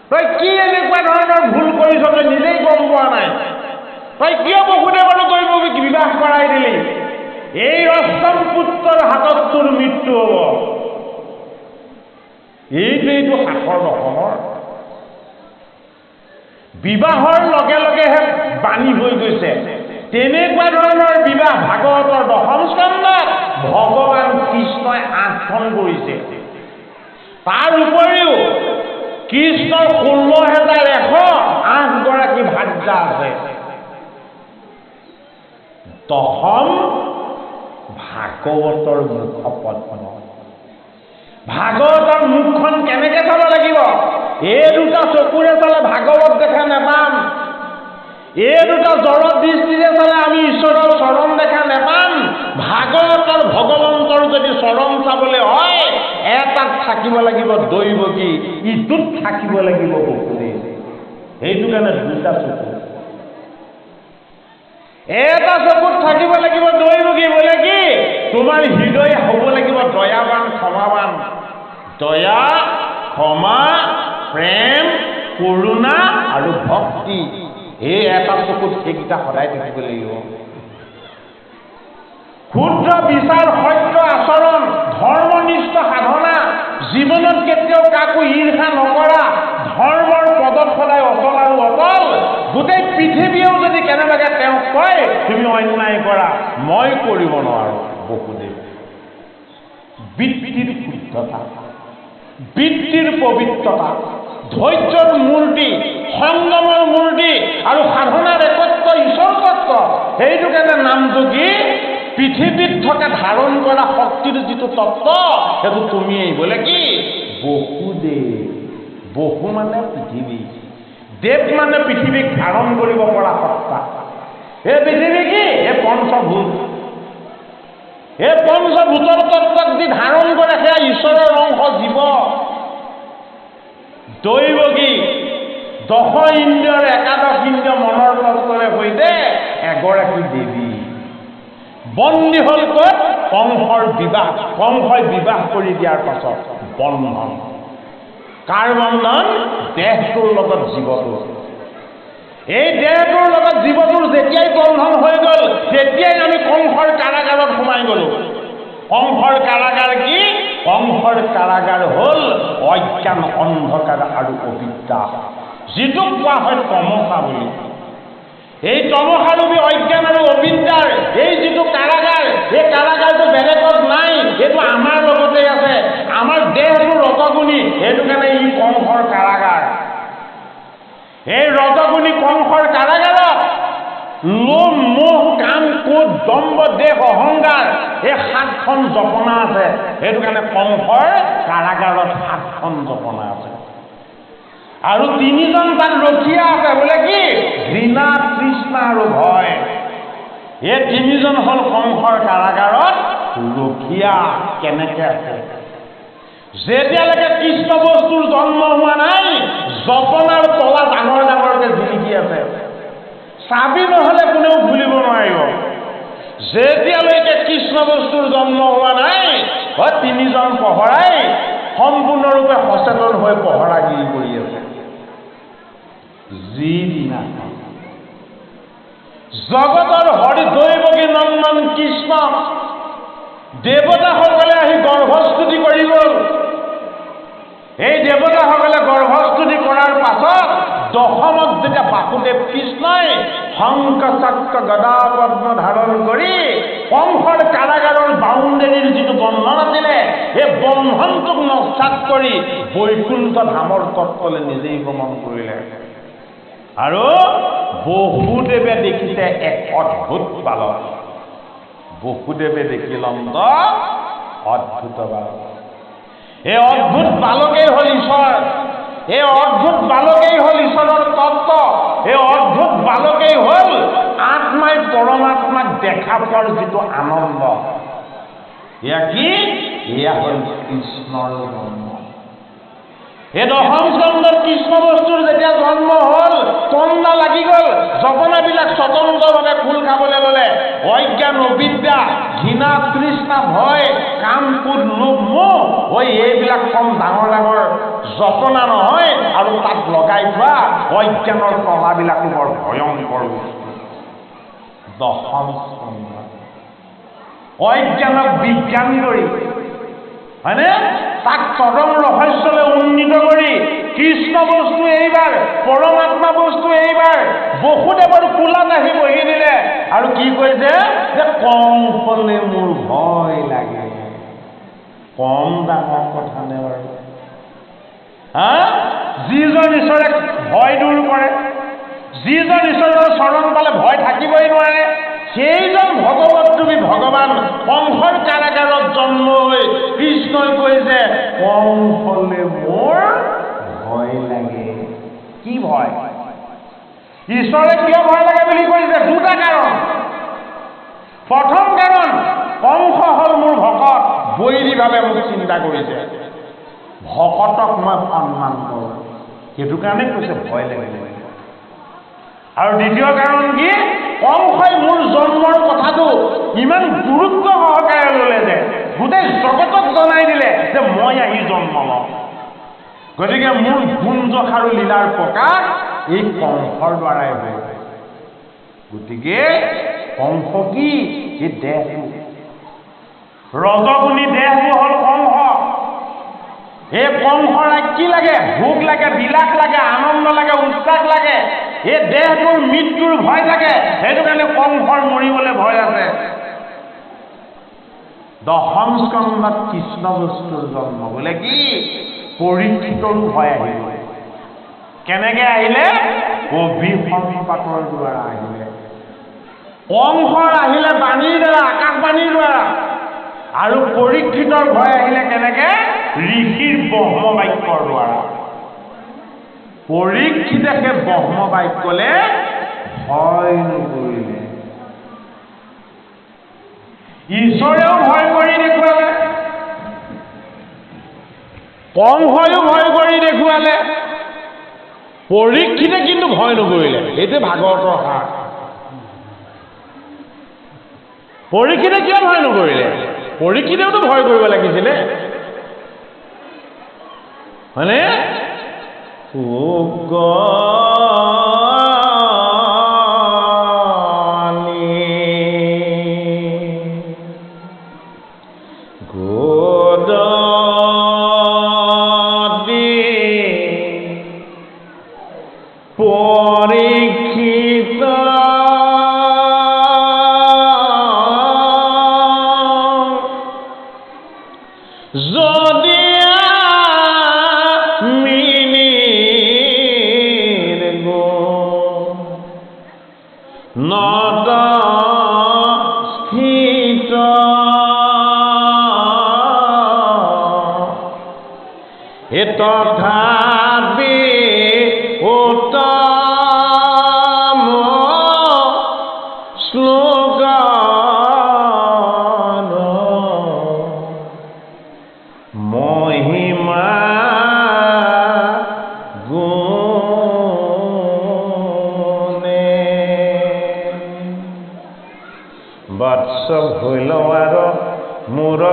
তই কি এনেকুৱা ধৰণৰ ভুল কৰিছ তই নিজেই গম পোৱা নাই? তই কিয় বসুদেৱ আৰু দৈৱকীক বিবাহ কৰাই দিলি? এই অষ্টম পুত্ৰৰ হাতত তোৰ মৃত্যু হ'ব। এইটো শাসৰ দশমৰ বিবাহৰ লগে লগেহে বাণী হৈ গৈছে। তেনেকুৱা ধৰণৰ বিবাহ ভাগৱতৰ দশম স্কন্ধত ভগৱান কৃষ্ণই 8খন কৰিছে। তাৰ উপৰিও কৃষ্ণৰ 16,108 গৰাকী ভাৰ্যা আছে। দশম ভাগৱতৰ মুখপদ্ম। ভাগৱতৰ মুখখন কেনেকে চাব লাগিব? এই দুটা চকুৰে চালে ভাগৱত দেখা নাপাম। এই দুটা জড় দৃষ্টিৰে চালে আমি ঈশ্বৰৰ চৰণ দেখা নাপাম। ভাগৱতৰ ভগৱন্তৰ যদি চৰণ চাবলৈ হয়, এটাত থাকিব লাগিব দৈৱকী, ইটোত থাকিব লাগিব বসুদেৱ। সেইটো কাৰণে দুটা চকু। এটা চকুত থাকিব লাগিব দৈৱকী, বোলে কি? তোমাৰ হৃদয় হ'ব লাগিব দয়াবান ক্ষমাবান। দয়া, ক্ষমা, প্ৰেম, কৰুণা আৰু ভক্তি। এই এটা চকুত সেইকেইটা সদায় থাকিব লাগিব। ক্ষুদ্ৰ বিচাৰ, সত্য আচৰণ, ধৰ্মনিষ্ঠ সাধনা, জীৱনত কেতিয়াও কাকো ঈৰ্ষা নকৰা, ধৰ্মৰ পদত সদায় অচল আৰু অটল। গোটেই পৃথিৱীয়েও যদি কেনেবাকে তেওঁক কয় তুমি অন্যায় কৰা, মই কৰিব নোৱাৰো। বসুদেৱ বৃত্তিৰ শুদ্ধতা, বৃত্তিৰ পবিত্ৰতা, ধৈৰ্যৰ মূৰ্তি, সংযমৰ মূৰ্তি আৰু সাধনাৰ একত্ব ঈশ্বৰ তত্ত্ব। সেইটো কাৰণে নামটো কি? পৃথিৱীত থকা ধাৰণ কৰা শক্তিৰ যিটো তত্ত্ব সেইটো তুমিয়েই। বোলে কি? বসুদেৱ। বসু মানে পৃথিৱী, দেৱ মানে পৃথিৱীক ধাৰণ কৰিব পৰা সত্তা। এই পৃথিৱী কি? এই পঞ্চভূত। এই পঞ্চভূতৰ তত্ত্বক যি ধাৰণ কৰে সেয়া ঈশ্বৰৰ অংশ জীৱ। দৈৱকী দশ ইন্দ্ৰিয়ৰ একাদশ ইন্দ্ৰিয় মনৰ তত্ত্বৰে সৈতে এগৰাকী দেৱী। বন্দী হ'ল ক'ত? কংসৰ বিবাহ। কংসই বিবাহ কৰি দিয়াৰ পাছত বন্ধন। কাৰ বন্ধন? দেহটোৰ লগত জীৱটোৰ। এই দেহটোৰ লগত জীৱটোৰ যেতিয়াই বন্ধন হৈ গ'ল, তেতিয়াই আমি কংসৰ কাৰাগাৰত সোমাই গ'লো। কংসৰ কাৰাগাৰ কি? কংসৰ কাৰাগাৰ হ'ল অজ্ঞান, অন্ধকাৰ আৰু অবিদ্যা, যিটোক কোৱা হয় তমসা বুলি। এই তমসাৰূপী অজ্ঞান আৰু অবিদ্যাৰ এই যিটো কাৰাগাৰ, এই কাৰাগাৰটো বেলেগত নাই, এইটো আমাৰ লগতে আছে। আমাৰ দেহটো ৰজগুণী, সেইটো কাৰণে ই কংসৰ কাৰাগাৰ। এই ৰজগুণী কংসৰ কাৰাগাৰত লোভ, মোহ, কাম, ক্ৰোধ, দম্ভ, দেহ, অহংকাৰ এই 7খন জপনা আছে। সেইটো কাৰণে কংসৰ কাৰাগাৰত 7খন জপনা আছে। আৰু 3জন তাত ৰখীয়া আছে। বোলে কি? ঘৃণা, তৃষ্ণা আৰু ভয়। এই তিনিজন হ'ল কংসৰ কাৰাগাৰত ৰখীয়া। কেনেকে আছে? যেতিয়ালৈকে কৃষ্ণ বস্তুৰ জন্ম হোৱা নাই, জপনাৰ তলা ডাঙৰ ডাঙৰকে জিলিকি আছে। চাবি নহ'লে কোনেও খুলিব নোৱাৰিব। যেতিয়ালৈকে কৃষ্ণ বস্তুৰ জন্ম হোৱা নাই, তিনিজন পহৰাই সম্পূৰ্ণৰূপে সচেতন হৈ পহৰাগিৰি কৰি আছে। যিদিনাখন জগতৰ হৰিদৈৱকী নন্দন কৃষ্ণ দেৱতাসকলে আহি গৰ্ভস্তুতি কৰি গ'ল। এই দেৱতাসকলে গৰ্ভস্তুতি কৰাৰ পাছত দশমত যেতিয়া বাসুদেৱ কৃষ্ণই শংখ চক্ৰ গদা পদ্ম ধাৰণ কৰি কংসৰ কাৰাগাৰৰ বাউণ্ডেৰীৰ যিটো বন্ধন আছিলে, সেই বন্ধনটোক নস্যাৎ কৰি বৈকুণ্ঠ ধামৰ তত্ত্বলৈ নিজেই গমন কৰিলে। আৰু বসুদেৱে দেখিছে এক অদ্ভুত বালক। বসুদেৱে দেখিল অদ্ভুত বালক। এই অদ্ভুত বালকেই হ'ল ঈশ্বৰ। এই অদ্ভুত বালকেই হ'ল ঈশ্বৰৰ তত্ত্ব। এই অদ্ভুত বালকেই হ'ল আত্মাই পৰমাত্মাক দেখা পোৱাৰ যিটো আনন্দ। এয়া কি? এয়া হ'ল কৃষ্ণৰ জন্ম। এই দশম স্কন্ধত কৃষ্ণ বস্তুৰ যেতিয়া জন্ম হ'ল, কন্দা লাগি গ'ল। জপনাবিলাক স্বতন্ত্ৰভাৱে খোল খাবলৈ ল'লে। অজ্ঞান, অবিদ্যা, ঘৃণা, তৃষ্ণা, ভয়, কাম, ক্ৰোধ, লোভ, মোহ, এইবিলাক কম ডাঙৰ ডাঙৰ জপনা নহয়, আৰু তাত লগাই থোৱা অজ্ঞানৰ তলাবিলাকো বৰ ভয়ংকৰ বস্তু। দশম স্কন্ধ অজ্ঞানক বিজ্ঞান কৰি, হয়নে, তাক চৰম ৰহস্যলৈ উন্নীত কৰি কৃষ্ণ বস্তু এইবাৰ, পৰমাত্মা বস্তু এইবাৰ বসুদেৱৰ কোলাত আহি বহি দিলে। আৰু কি কৈছে যে কংসলে মোৰ ভয় লাগে। কম ডাঙৰ কথা নে বাৰু? যিজন ঈশ্বৰে ভয় দূৰ কৰে, যিজন ঈশ্বৰৰ চৰণ পালে ভয় থাকিবই নোৱাৰে, সেইজন ভগৱত তুমি ভগৱান কংসৰ কাৰাগাৰত জন্ম হৈ কৃষ্ণই কৈছে কংসলে মোৰ ভয় লাগে। কি ভয়? ঈশ্বৰে কিয় ভয় লাগে বুলি কৈছে? দুটা কাৰণ। প্ৰথম কাৰণ, কংস হ'ল মোৰ ভকত, বৈৰীভাৱে মোক চিন্তা কৰিছে, ভকতক মই সন্মান কৰোঁ, সেইটো কাৰণে কৈছে ভয় লাগে। আৰু দ্বিতীয় কাৰণ কি? কংসই মোৰ জন্মৰ কথাটো ইমান গুৰুত্ব সহকাৰে ল'লে যে গোটেই জগতক জনাই দিলে যে মই আহি জন্ম লওঁ। গতিকে মোৰ গুঞ্জস আৰু লীলাৰ প্ৰকাশ এই কংসৰ দ্বাৰাই হয়। গতিকে কংস কি? এই দেহটো, ৰজগুণী দেহটো হ'ল কংস। এই কংসৰ কি লাগে? ভোগ লাগে, বিলাস লাগে, আনন্দ লাগে, উচ্ছ্বাস লাগে। এই দেহটোৰ মৃত্যুৰ ভয় থাকে, সেইটো কাৰণে কংসৰ মৰিবলৈ ভয় আছে। দশম স্কন্ধত কৃষ্ণ বস্তুৰ জন্ম বোলে কি? পৰীক্ষিতৰো ভয় আহিব। কেনেকে আহিলে? অভিসম্পাতৰ দ্বাৰা আহিলে। কংসৰ আহিলে বাণীৰ দ্বাৰা, আকাশবাণীৰ দ্বাৰা। আৰু পৰীক্ষিতৰ ভয় আহিলে কেনেকে? ঋষিৰ ব্ৰহ্ম বাক্যৰ দ্বাৰা। পৰীক্ষিতে সেই ব্ৰহ্ম বাক্যলে ভয় নকৰিলে। ঈশ্বৰেও ভয় কৰি দেখুৱালে, কংসয়ো ভয় কৰি দেখুৱালে, পৰীক্ষিতে কিন্তু ভয় নকৰিলে। এইটো ভাগৱতৰ সাৰ। পৰীক্ষিতে কিয় ভয় নকৰিলে? পৰীক্ষিতেওতো ভয় কৰিব লাগিছিলে, হয়নে? তথাপি উত্তম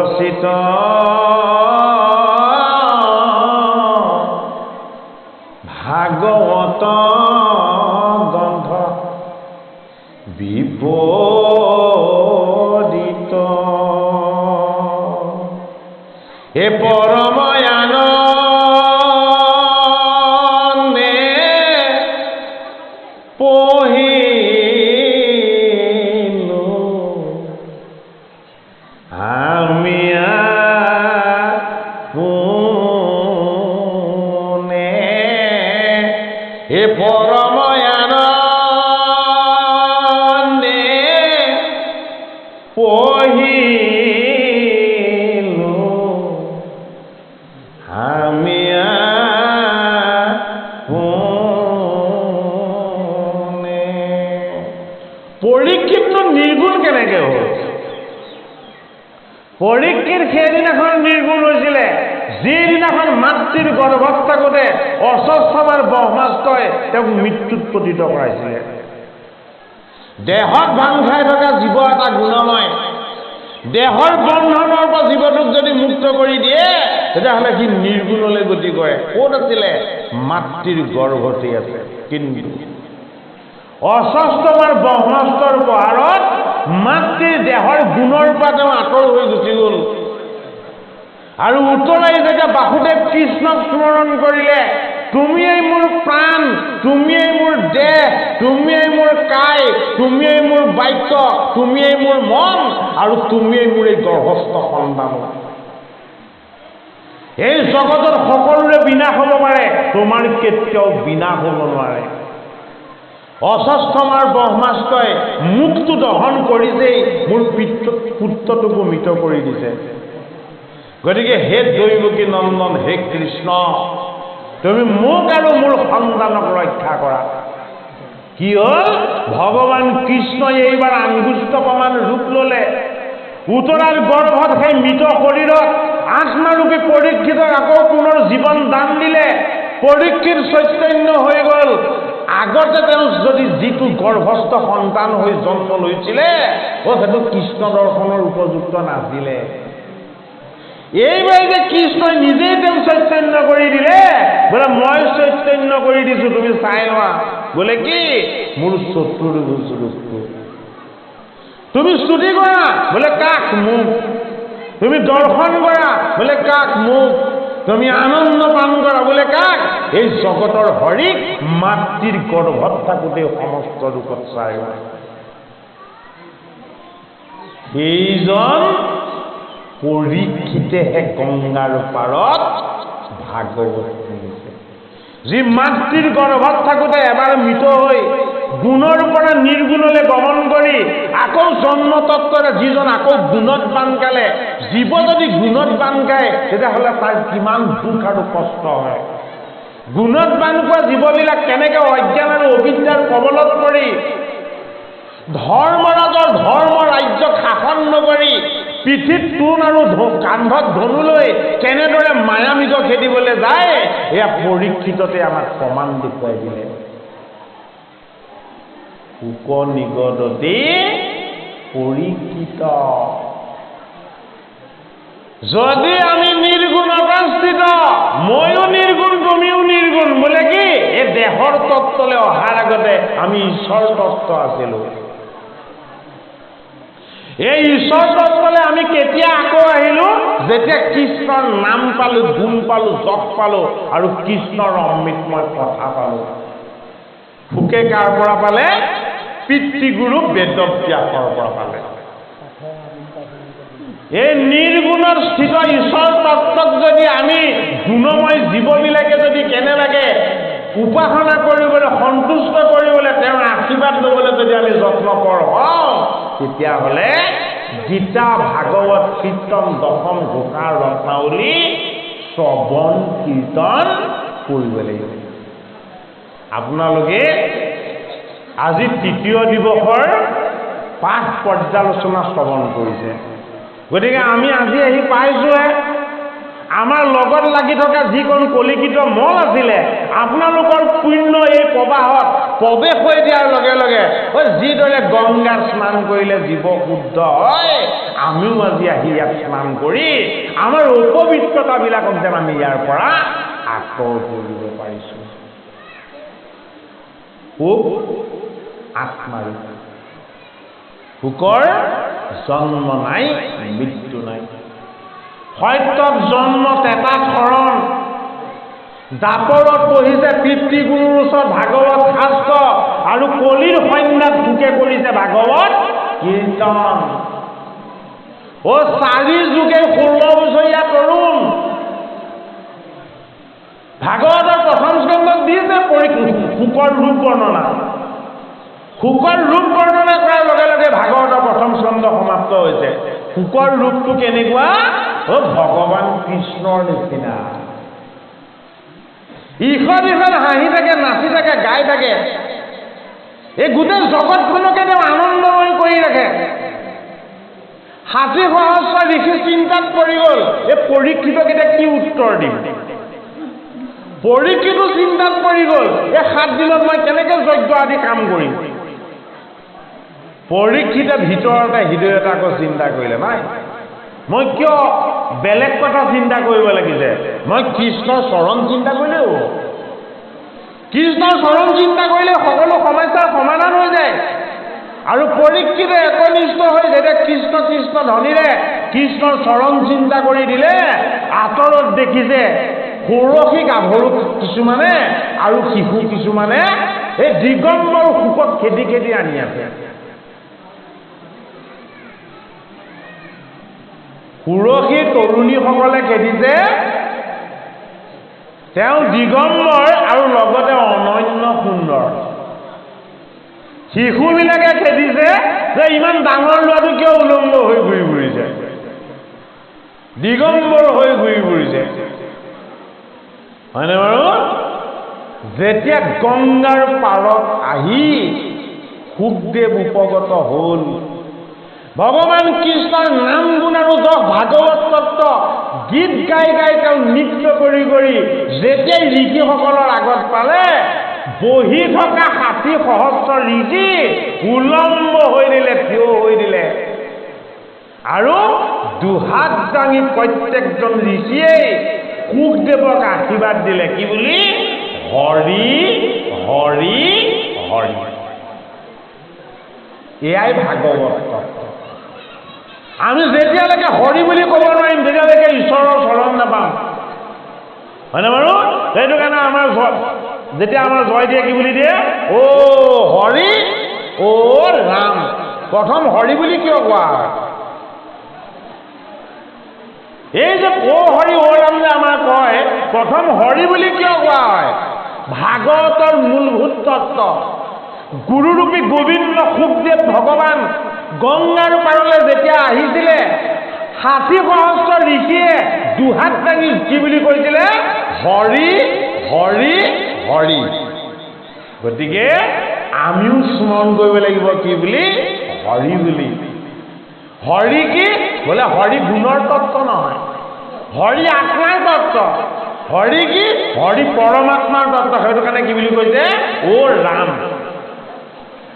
বিকশিত ভাগৱত গন্ধ বিপদিত হে পৰময়ানন্দে পঢ়িলো আমি আপোনে হে পৰময়ানন্দে পঢ়িলো আমি আপোনে। পৰীক্ষিতটো নিৰ্গুণ কেনেকে হ'ল? পৰীক্ষিত সেইদিনাখন নিৰ্গুণ হৈছিলে যিদিনাখন মাতৃৰ গৰ্ভত থাকোঁতে অস্বস্থমাৰ ব্ৰহ্মাস্ত্ৰই তেওঁক মৃত্যুত পতিত কৰাইছিলে। দেহত ভাং খাই থকা জীৱ এটা গুণময়, দেহৰ বন্ধনৰ পৰা জীৱটোক যদি মুক্ত কৰি দিয়ে তেতিয়াহ'লে সি নিৰ্গুণলৈ গতি কৰে। ক'ত আছিলে? মাতৃৰ গৰ্ভতেই আছে। কিন্তু অস্বস্থমাৰ ব্ৰহ্মাস্ত্ৰৰ প্ৰহাৰত মাতৃৰ দেহৰ গুণৰ পৰা তেওঁ আঁতৰ হৈ গুচি গ'ল আৰু উতলাই যেতিয়া বাসুদেৱ কৃষ্ণক স্মৰণ কৰিলে, তুমিয়েই মোৰ প্ৰাণ, তুমিয়েই মোৰ দেহ, তুমিয়েই মোৰ কায়, তুমিয়েই মোৰ বাক্য, তুমিয়েই মোৰ মন আৰু তুমিয়েই মোৰ এই গৰ্ভস্থ সন্তান। এই জগতত সকলোৰে বিনাশ হ'ব পাৰে, তোমাৰ কেতিয়াও বিনাশ হ'ব নোৱাৰে। অস্বস্থমাৰ ব্ৰহ্মাস্ত্ৰই মুখটো দহন কৰিছেই, মোৰ পুত্ৰটোকো মৃত কৰি দিছে। গতিকে হে দৈৱকী নন্দন, হে কৃষ্ণ, তুমি মোক আৰু মোৰ সন্তানক ৰক্ষা কৰা। কি হ'ল? ভগৱান কৃষ্ণই এইবাৰ আংগুষ্ঠ প্ৰমাণ ৰূপ ল'লে। উত্তৰাৰ গৰ্ভত সেই মৃত শৰীৰত আত্মাৰূপী পৰীক্ষিতক আকৌ পুনৰ জীৱন দান দিলে। পৰীক্ষিত চৈতন্য হৈ গ'ল। আগতে তেওঁ যদি যিটো গৰ্ভস্থ সন্তান হৈ জন্ম লৈছিলে সেইটো কৃষ্ণ দৰ্শনৰ উপযুক্ত নাছিলে। এইবাৰ যে কৃষ্ণই নিজেই তেওঁ চৈতন্য কৰি দিলে, বোলে মই চৈতন্য কৰি দিছো, তুমি চাই লোৱা। বোলে কি? মোৰ চতুৰ্ভুজ ৰূপটো। তুমি স্তুতি কৰা, বোলে কাক? মোক। তুমি দৰ্শন কৰা, বোলে কাক? মোক। তুমি আনন্দ পান কৰা, বোলে কাক? এই জগতৰ হৰিক মাতৃৰ গৰ্ভত থাকোঁতে সমস্ত ৰূপত চাই লোৱা। সেইজন পৰীক্ষিতেহে গংগাৰ পাৰত ভাগৱত শুনিছে। যি মাতৃৰ গৰ্ভত থাকোঁতে এবাৰ মৃত হৈ গুণৰ পৰা নিৰ্গুণলৈ গমন কৰি আকৌ জন্মতত্ত্বৰে যিজন আকৌ গুণত বান খালে, জীৱ যদি গুণত বান খায় তেতিয়াহ'লে তাৰ কিমান দুখ আৰু কষ্ট হয়। গুণত বান খোৱা জীৱবিলাক কেনেকৈ অজ্ঞান আৰু অবিদ্যাৰ কবলত পৰি ধৰ্মৰাজৰ ধৰ্ম ৰাজ্যক শাসন নকৰি পিঠিত তোণ আৰু কান্ধত ধনু লৈ কেনেদৰে মায়ামৃগ খেদিবলৈ যায়, এয়া পৰীক্ষিততে আমাক প্ৰমাণ দেখুৱাই দিলে। উপনিগদতে পৰীক্ষিত। যদি আমি নিৰ্গুণতা স্থিত, ময়ো নিৰ্গুণ, তুমিও নিৰ্গুণ, বোলে কি? এই দেহৰ তত্ত্বলৈ অহাৰ আগতে আমি ঈশ্বৰ তত্ত্ব আছিলো। এই ঈশ্বৰ তত্ত্বলৈ আমি কেতিয়া আকৌ আহিলো? যেতিয়া কৃষ্ণৰ নাম পালো, গুণ পালো, জপ পালো আৰু কৃষ্ণৰ অমৃতময় কথা পালো। সুকে কাৰ পৰা পালে? পিতৃগুৰু বেদব্যাসৰ পৰা পালে। এই নিৰ্গুণৰ স্থিত ঈশ্বৰ তত্ত্বক যদি আমি গুণময় জীৱবিলাকে যদি কেনেবাকে উপাসনা কৰিবলৈ, সন্তুষ্ট কৰিবলৈ, তেওঁৰ আশীৰ্বাদ ল'বলৈ যদি আমি যত্নপৰ হওঁ, তেতিয়াহ'লে গীতা, ভাগৱত, কীৰ্তন, দশম ঘোষা, ৰত্নাৱলী শ্ৰৱণ কীৰ্তন কৰিব লাগিব। আপোনালোকে আজি তৃতীয় দিৱসৰ পাঠ পৰ্যালোচনা শ্ৰৱণ কৰিছে। গতিকে আমি আজি আহি পাইছোঁহে। আমাৰ লগত লাগি থকা যিখন কলিকিত মল আছিলে, আপোনালোকৰ পুণ্য এই প্ৰবাহত প্ৰৱেশ হৈ দিয়াৰ লগে লগে যিদৰে গংগাত স্নান কৰিলে জীৱ শুদ্ধ হয়, আমিও আজি আহি ইয়াত স্নান কৰি আমাৰ অপবিত্ৰতাবিলাকক যেন আমি ইয়াৰ পৰা আঁতৰ কৰিব পাৰিছোঁ। সুখ আত্মাৰ, সুখৰ জন্ম নাই, মৃত্যু নাই। সত্যত জন্ম তেতা শৰণ, জাপৰত পঢ়িছে পিতৃগুৰুৰ ওচৰত ভাগৱত শাস্ত্ৰ, আৰু কলিৰ সন্ধ্যাত ভোকে কৰিছে ভাগৱত কীৰ্তন। 4 যুগে 16 বছৰীয়া তৰুণ ভাগৱতৰ প্ৰথম স্কন্ধত দিছে সুখৰ ৰূপ বৰ্ণনা। সুখৰ ৰূপ বৰ্ণনা কৰাৰ লগে লগে ভাগৱতৰ প্ৰথম স্কন্ধ সমাপ্ত হৈছে। সুখৰ ৰূপটো কেনেকুৱা? ভগৱান কৃষ্ণৰ নিচিনা। ইখন ইখন হাঁহি থাকে, নাচি থাকে, গাই থাকে। এই গোটেই জগতখনকে তেওঁ আনন্দময় কৰি ৰাখে। 60 সহস্ৰ ঋষি চিন্তাত পৰি গ'ল, এই পৰীক্ষিতক এতিয়া কি উত্তৰ দিম। পৰীক্ষিতো চিন্তাত পৰি গ'ল, এই 7 দিনত মই কেনেকে যজ্ঞ আদি কাম কৰিম। পৰীক্ষিতে ভিতৰতে হৃদয়তে আকৌ চিন্তা কৰিলে, নাই মই কিয় বেলেগ কথা চিন্তা কৰিব লাগিছে, মই কৃষ্ণৰ চৰণ চিন্তা কৰিলেও, কৃষ্ণৰ চৰণ চিন্তা কৰিলে সকলো সমস্যাৰ সমাধান হৈ যায়। আৰু পৰীক্ষিতে একনিষ্ঠ হৈ যেতিয়া কৃষ্ণ কৃষ্ণ ধ্বনিৰে কৃষ্ণৰ চৰণ চিন্তা কৰি দিলে, আঁতৰত দেখিছে ষোড়শী গাভৰু কিছুমানে আৰু শিশু কিছুমানে এই দিগম্বৰ সুখত খেদি খেদি আনি আছে। ষোড়শী তৰুণীসকলে খেদিছে, তেওঁ দিগম্বৰ আৰু লগতে অনন্য সুন্দৰ। শিশুবিলাকে খেদিছে যে ইমান ডাঙৰ ল'ৰাটো কিয় উলংগ হৈ ঘূৰি ফুৰিছে, দিগম্বৰ হৈ ঘূৰি ফুৰিছে, হয়নে বাৰু? যেতিয়া গংগাৰ পাৰত আহি সুখদেৱ উপগত হ'ল, ভগৱান কৃষ্ণৰ নাম গুণ আৰু যশ ভাগৱত তত্ত্ব গীত গাই গাই তেওঁ নৃত্য কৰি কৰি যেতিয়াই ঋষিসকলৰ আগত পালে, বহি থকা 60 সহস্ৰ ঋষি উলম্ব হৈ দিলে, থিয় হৈ দিলে। আৰু দুহাত দাঙি প্ৰত্যেকজন ঋষিয়েই সুখদেৱক আশীৰ্বাদ দিলে, কি বুলি? হৰি হৰি হৰি। এয়াই ভাগৱত তত্ত্ব। আমি যেতিয়ালৈকে হৰি বুলি ক'ব নোৱাৰিম তেতিয়ালৈকে ঈশ্বৰৰ চৰণ নাপাম, হয়নে বাৰু? সেইটো কাৰণে আমাৰ যেতিয়া আমাৰ জয় দিয়ে কি বুলি দিয়ে? অ হৰি অ ৰাম। প্ৰথম হৰি বুলি কিয় কোৱা? এই যে অ হৰি অ ৰাম যে আমাৰ কয়, প্ৰথম হৰি বুলি কিয় কোৱা হয়? ভাগৱতৰ মূলভূত তত্ত্ব। গুৰুৰূপী গোবিন্দ সুখদেৱ ভগৱান গংগাৰ পাৰলৈ যেতিয়া আহিছিলে, 60 সহস্ৰ ঋষিয়ে দুহাত দাঙি কি বুলি কৈছিলে? হৰি হৰি হৰি। গতিকে আমিও স্মৰণ কৰিব লাগিব কি বুলি? হৰি বুলি। হৰি কি? বোলে হৰি গুণৰ তত্ত্ব নহয়, হৰি আত্মাৰ তত্ত্ব। হৰি কি? হৰি পৰমাত্মাৰ তত্ত্ব। সেইটো কাৰণে কি বুলি কৈছে? অ ৰাম।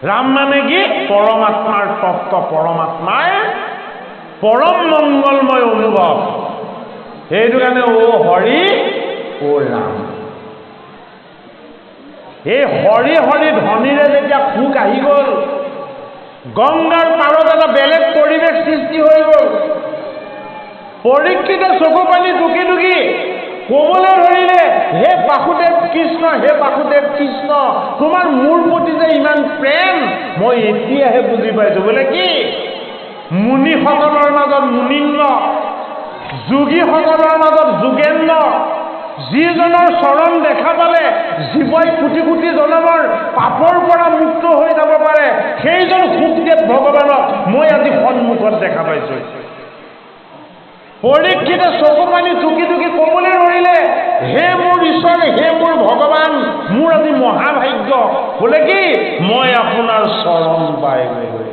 ৰাম মানে কি? পৰমাত্মাৰ তত্ত্ব, পৰমাত্মাৰ পৰম মংগলময় অনুভৱ। সেইটো কাৰণে অ হৰি অ ৰাম। এই হৰি হৰি ধ্বনিৰে যেতিয়া সুখ আহি গ'ল, গংগাৰ পাৰত এটা বেলেগ পৰিৱেশ সৃষ্টি হৈ গ'ল। পৰীক্ষিতে চকু পানী টুকি টুকি ক'বলৈ ধৰিলে, হে বাসুদেৱ কৃষ্ণ, হে বাসুদেৱ কৃষ্ণ, তোমাৰ মোৰ প্ৰতি যে ইমান প্ৰেম মই এতিয়াহে বুজি পাইছো। বোলে কি? মুনিসকলৰ মাজত মুনীন্দ্ৰ, যোগীসকলৰ মাজত যোগেন্দ্ৰ, যিজনৰ চৰণ দেখা পালে জীৱই কোটি কোটি জনমৰ পাপৰ পৰা মুক্ত হৈ যাব পাৰে, সেইজন সুখদেৱ ভগৱানক মই আজি সন্মুখত দেখা পাইছো। পৰীক্ষিতে চকু পানী টুকি টুকি ক'বলৈ ধৰিলে, হে মোৰ ঈশ্বৰ, হে মোৰ ভগৱান, মোৰ আজি মহাভাগ্য। বোলে কি? মই আপোনাৰ চৰণ পাই গ'লো।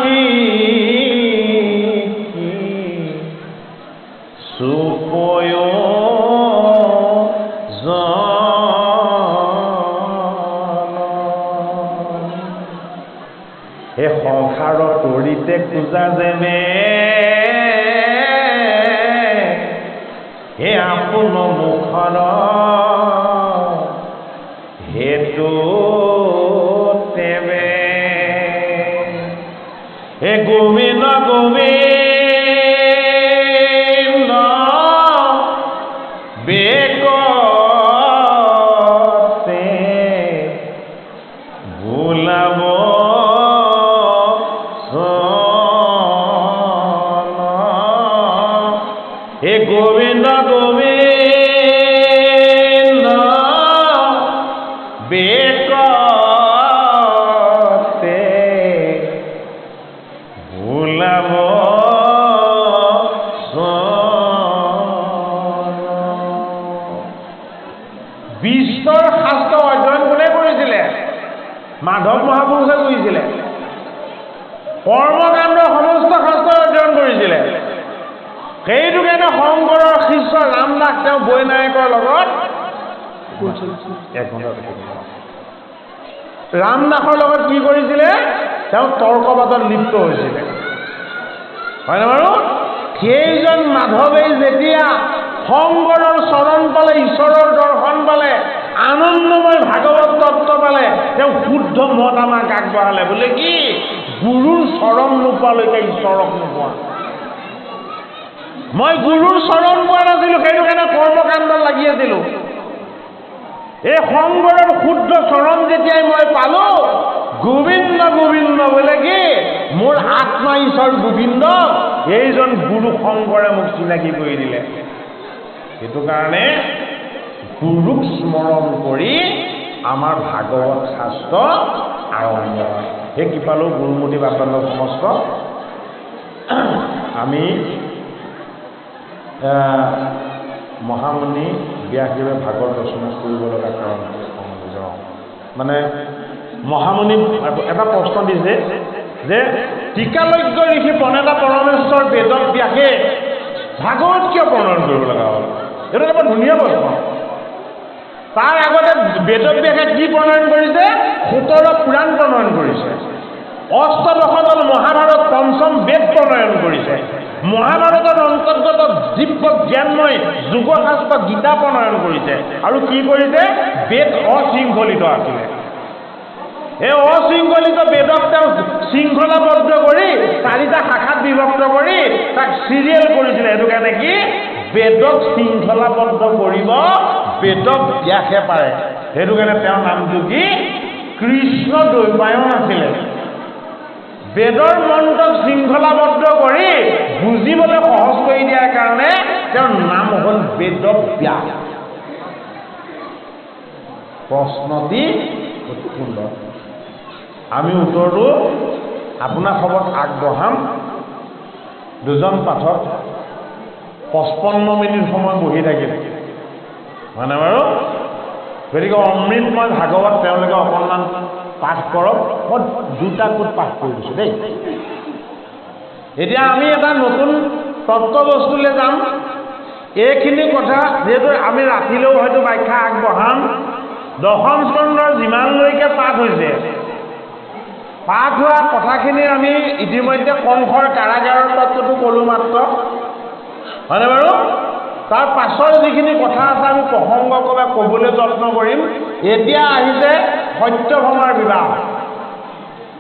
কি সুপয় এই সংসাৰ তৰিতে খোজা যেনে হে আপোন মুখৰ হেতু তেবে হে গোবিন্দ গোবিন্দ বেকতে ভুলাব হে গোবিন্দ গোবিন্দ বেকতে ভুলাব বিশ্বৰ শাস্ত্ৰ অধ্যয়ন কোনে কৰিছিলে? মাধৱ মহাপুৰুষে কৰিছিলে। কৰ্মকাণ্ডৰ সমস্ত শাস্ত্ৰ অধ্যয়ন কৰিছিলে। সেইটো কাৰণে শংকৰৰ শিষ্য ৰামদাস তেওঁ বৈনায়কৰ লগত ৰামদাসৰ লগত কি কৰিছিলে? তেওঁ তৰ্কবাদত লিপ্ত হৈছিলে, হয়নে বাৰু? সেইজন মাধৱেই যেতিয়া শংকৰৰ চৰণ পালে, ঈশ্বৰৰ দৰ্শন পালে, আনন্দময় ভাগৱত তত্ত্ব পালে, তেওঁ শুদ্ধ মত আমাক আগবঢ়ালে। বোলে কি? গুৰুৰ চৰণ নোপোৱালৈকে ঈশ্বৰক নোপোৱা। মই গুৰুৰ চৰণ পোৱা নাছিলো, সেইটো কাৰণে কৰ্মকাণ্ডত লাগি আছিলো। এই শংকৰৰ শুদ্ধ চৰণ যেতিয়াই মই পালো, গোবিন্দ গোবিন্দ বোলে কি? মোৰ আত্মা ঈশ্বৰ গোবিন্দ, এইজন গুৰু শংকৰে মোক চিনাকি কৰি দিলে। সেইটো কাৰণে গুৰুক স্মৰণ কৰি আমাৰ ভাগৱত শাস্ত্ৰ আৰম্ভ হয়। সেই কৃপালো গুৰুমতী বাপাল সমস্ত আমি মহামুনি ব্যাসদেৱে ভাগৱত ৰচনা কৰিব লগা কাৰণ মানে মহামুনি এটা প্ৰশ্ন দিছে যে টিকালজ্ঞ ঋষি প্ৰণেতা পৰমেশ্বৰ বেদত ব্যাসে ভাগৱত কিয় প্ৰণয়ন কৰিব লগা হ'ল? এইটো এটা ধুনীয়া প্ৰশ্ন। তাৰ আগতে বেদব্যাসে কি প্ৰণয়ন কৰিছে? 17 পুৰাণ প্ৰণয়ন কৰিছে। অষ্টদশদল মহাভাৰত পঞ্চম বেদ প্ৰণয়ন কৰিছে। মহাভাৰতৰ অন্তৰ্গত দিব্য জ্ঞানময় যোগশাস্ত্ৰ গীতা প্ৰণয়ন কৰিছে। আৰু কি কৰিছে? বেদ অশৃংখলিত আছিলে। এই অশৃংখলিত বেদক তেওঁ শৃংখলাবদ্ধ কৰি 4টা শাখাত বিভক্ত কৰি তাক চিৰিয়েল কৰিছিলে। সেইটো কাৰণে কি? বেদক শৃংখলাবদ্ধ কৰিব বেদক ব্যাসে পাৰে। সেইটো কাৰণে তেওঁৰ নামটো কি? কৃষ্ণ দ্বৈপায়ন আছিলে। বেদৰ মন্ত্ৰক শৃংখলাবদ্ধ কৰি বুজিবলৈ সহজ কৰি দিয়াৰ কাৰণে তেওঁৰ নাম হ'ল বেদব্যাস। প্ৰশ্নটি খুব সুন্দৰ। আমি উত্তৰটো আপোনাৰ খবৰত আগবঢ়াম। দুজন পাঠক 55 মিনিট সময় বহি থাকিলে, হয়নে বাৰু? গতিকে অমৃতময় ভাগৱত তেওঁলোকে অকণমান পাঠ কৰক। মই 2টা কোট পাঠ কৰি দিছোঁ দেই। এতিয়া আমি এটা নতুন তত্ত্ববস্তুলৈ যাম। এইখিনি কথা যিহেতু আমি ৰাতিলেও হয়তো ব্যাখ্যা আগবঢ়াম। 10ম স্কন্ধৰ যিমানলৈকে পাঠ হৈছে, পাঠ হোৱা কথাখিনিৰ আমি ইতিমধ্যে কংসৰ কাৰাগাৰৰ তত্ত্বটো ক'লোঁ মাত্ৰ, হয়নে বাৰু? তাৰ পাছৰ যিখিনি কথা আছে আমি প্ৰসংগক্ৰমে ক'বলৈ যত্ন কৰিম। এতিয়া আহিছে সত্যভামাৰ বিবাহ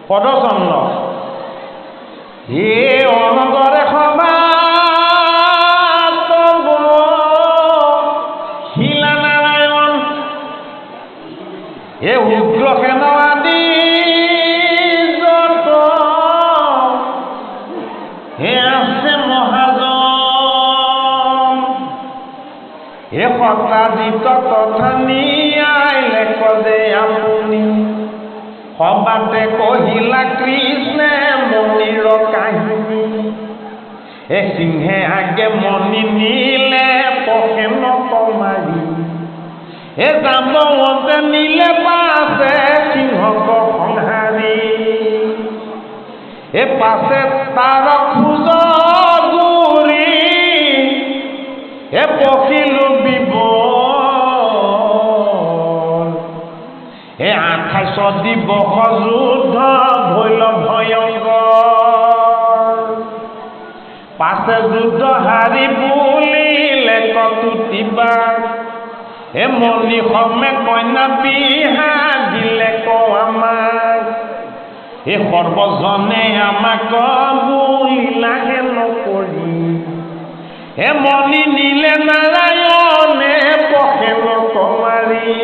পদচন্দ্ৰ। হে অনগৰে সমাত শিলা নাৰায়ণ, হে উগ্ৰসেন আদি যত হে আছে মহাজন, হে সতাজিত তথা নিয়াই লেখে আপুনি সবাতে কহিলা কৃষ্ণে মণিৰ কাহিনী, হে সিংহে আগে মণি নিলে পখে নত মাৰি, হে জাম্বৱন্তে নিলে পাছে সিংহক সংহাৰি, এ পাশে তাৰ খোঁজ গুৰি এ পখিলো বিবল এ 28 দিৱস যুদ্ধ ভৈল ভয়ংকৰ পাছে যুদ্ধ হাৰি বুলিলে কতুতিবা এ মণি সমে কন্যা বিহা দিলে আমাক এ সৰ্বজনে আমাক বুলিলাহে নকৰি এ মণি নিলে নাৰায়ণে পখে নকমাৰি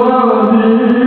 العظيم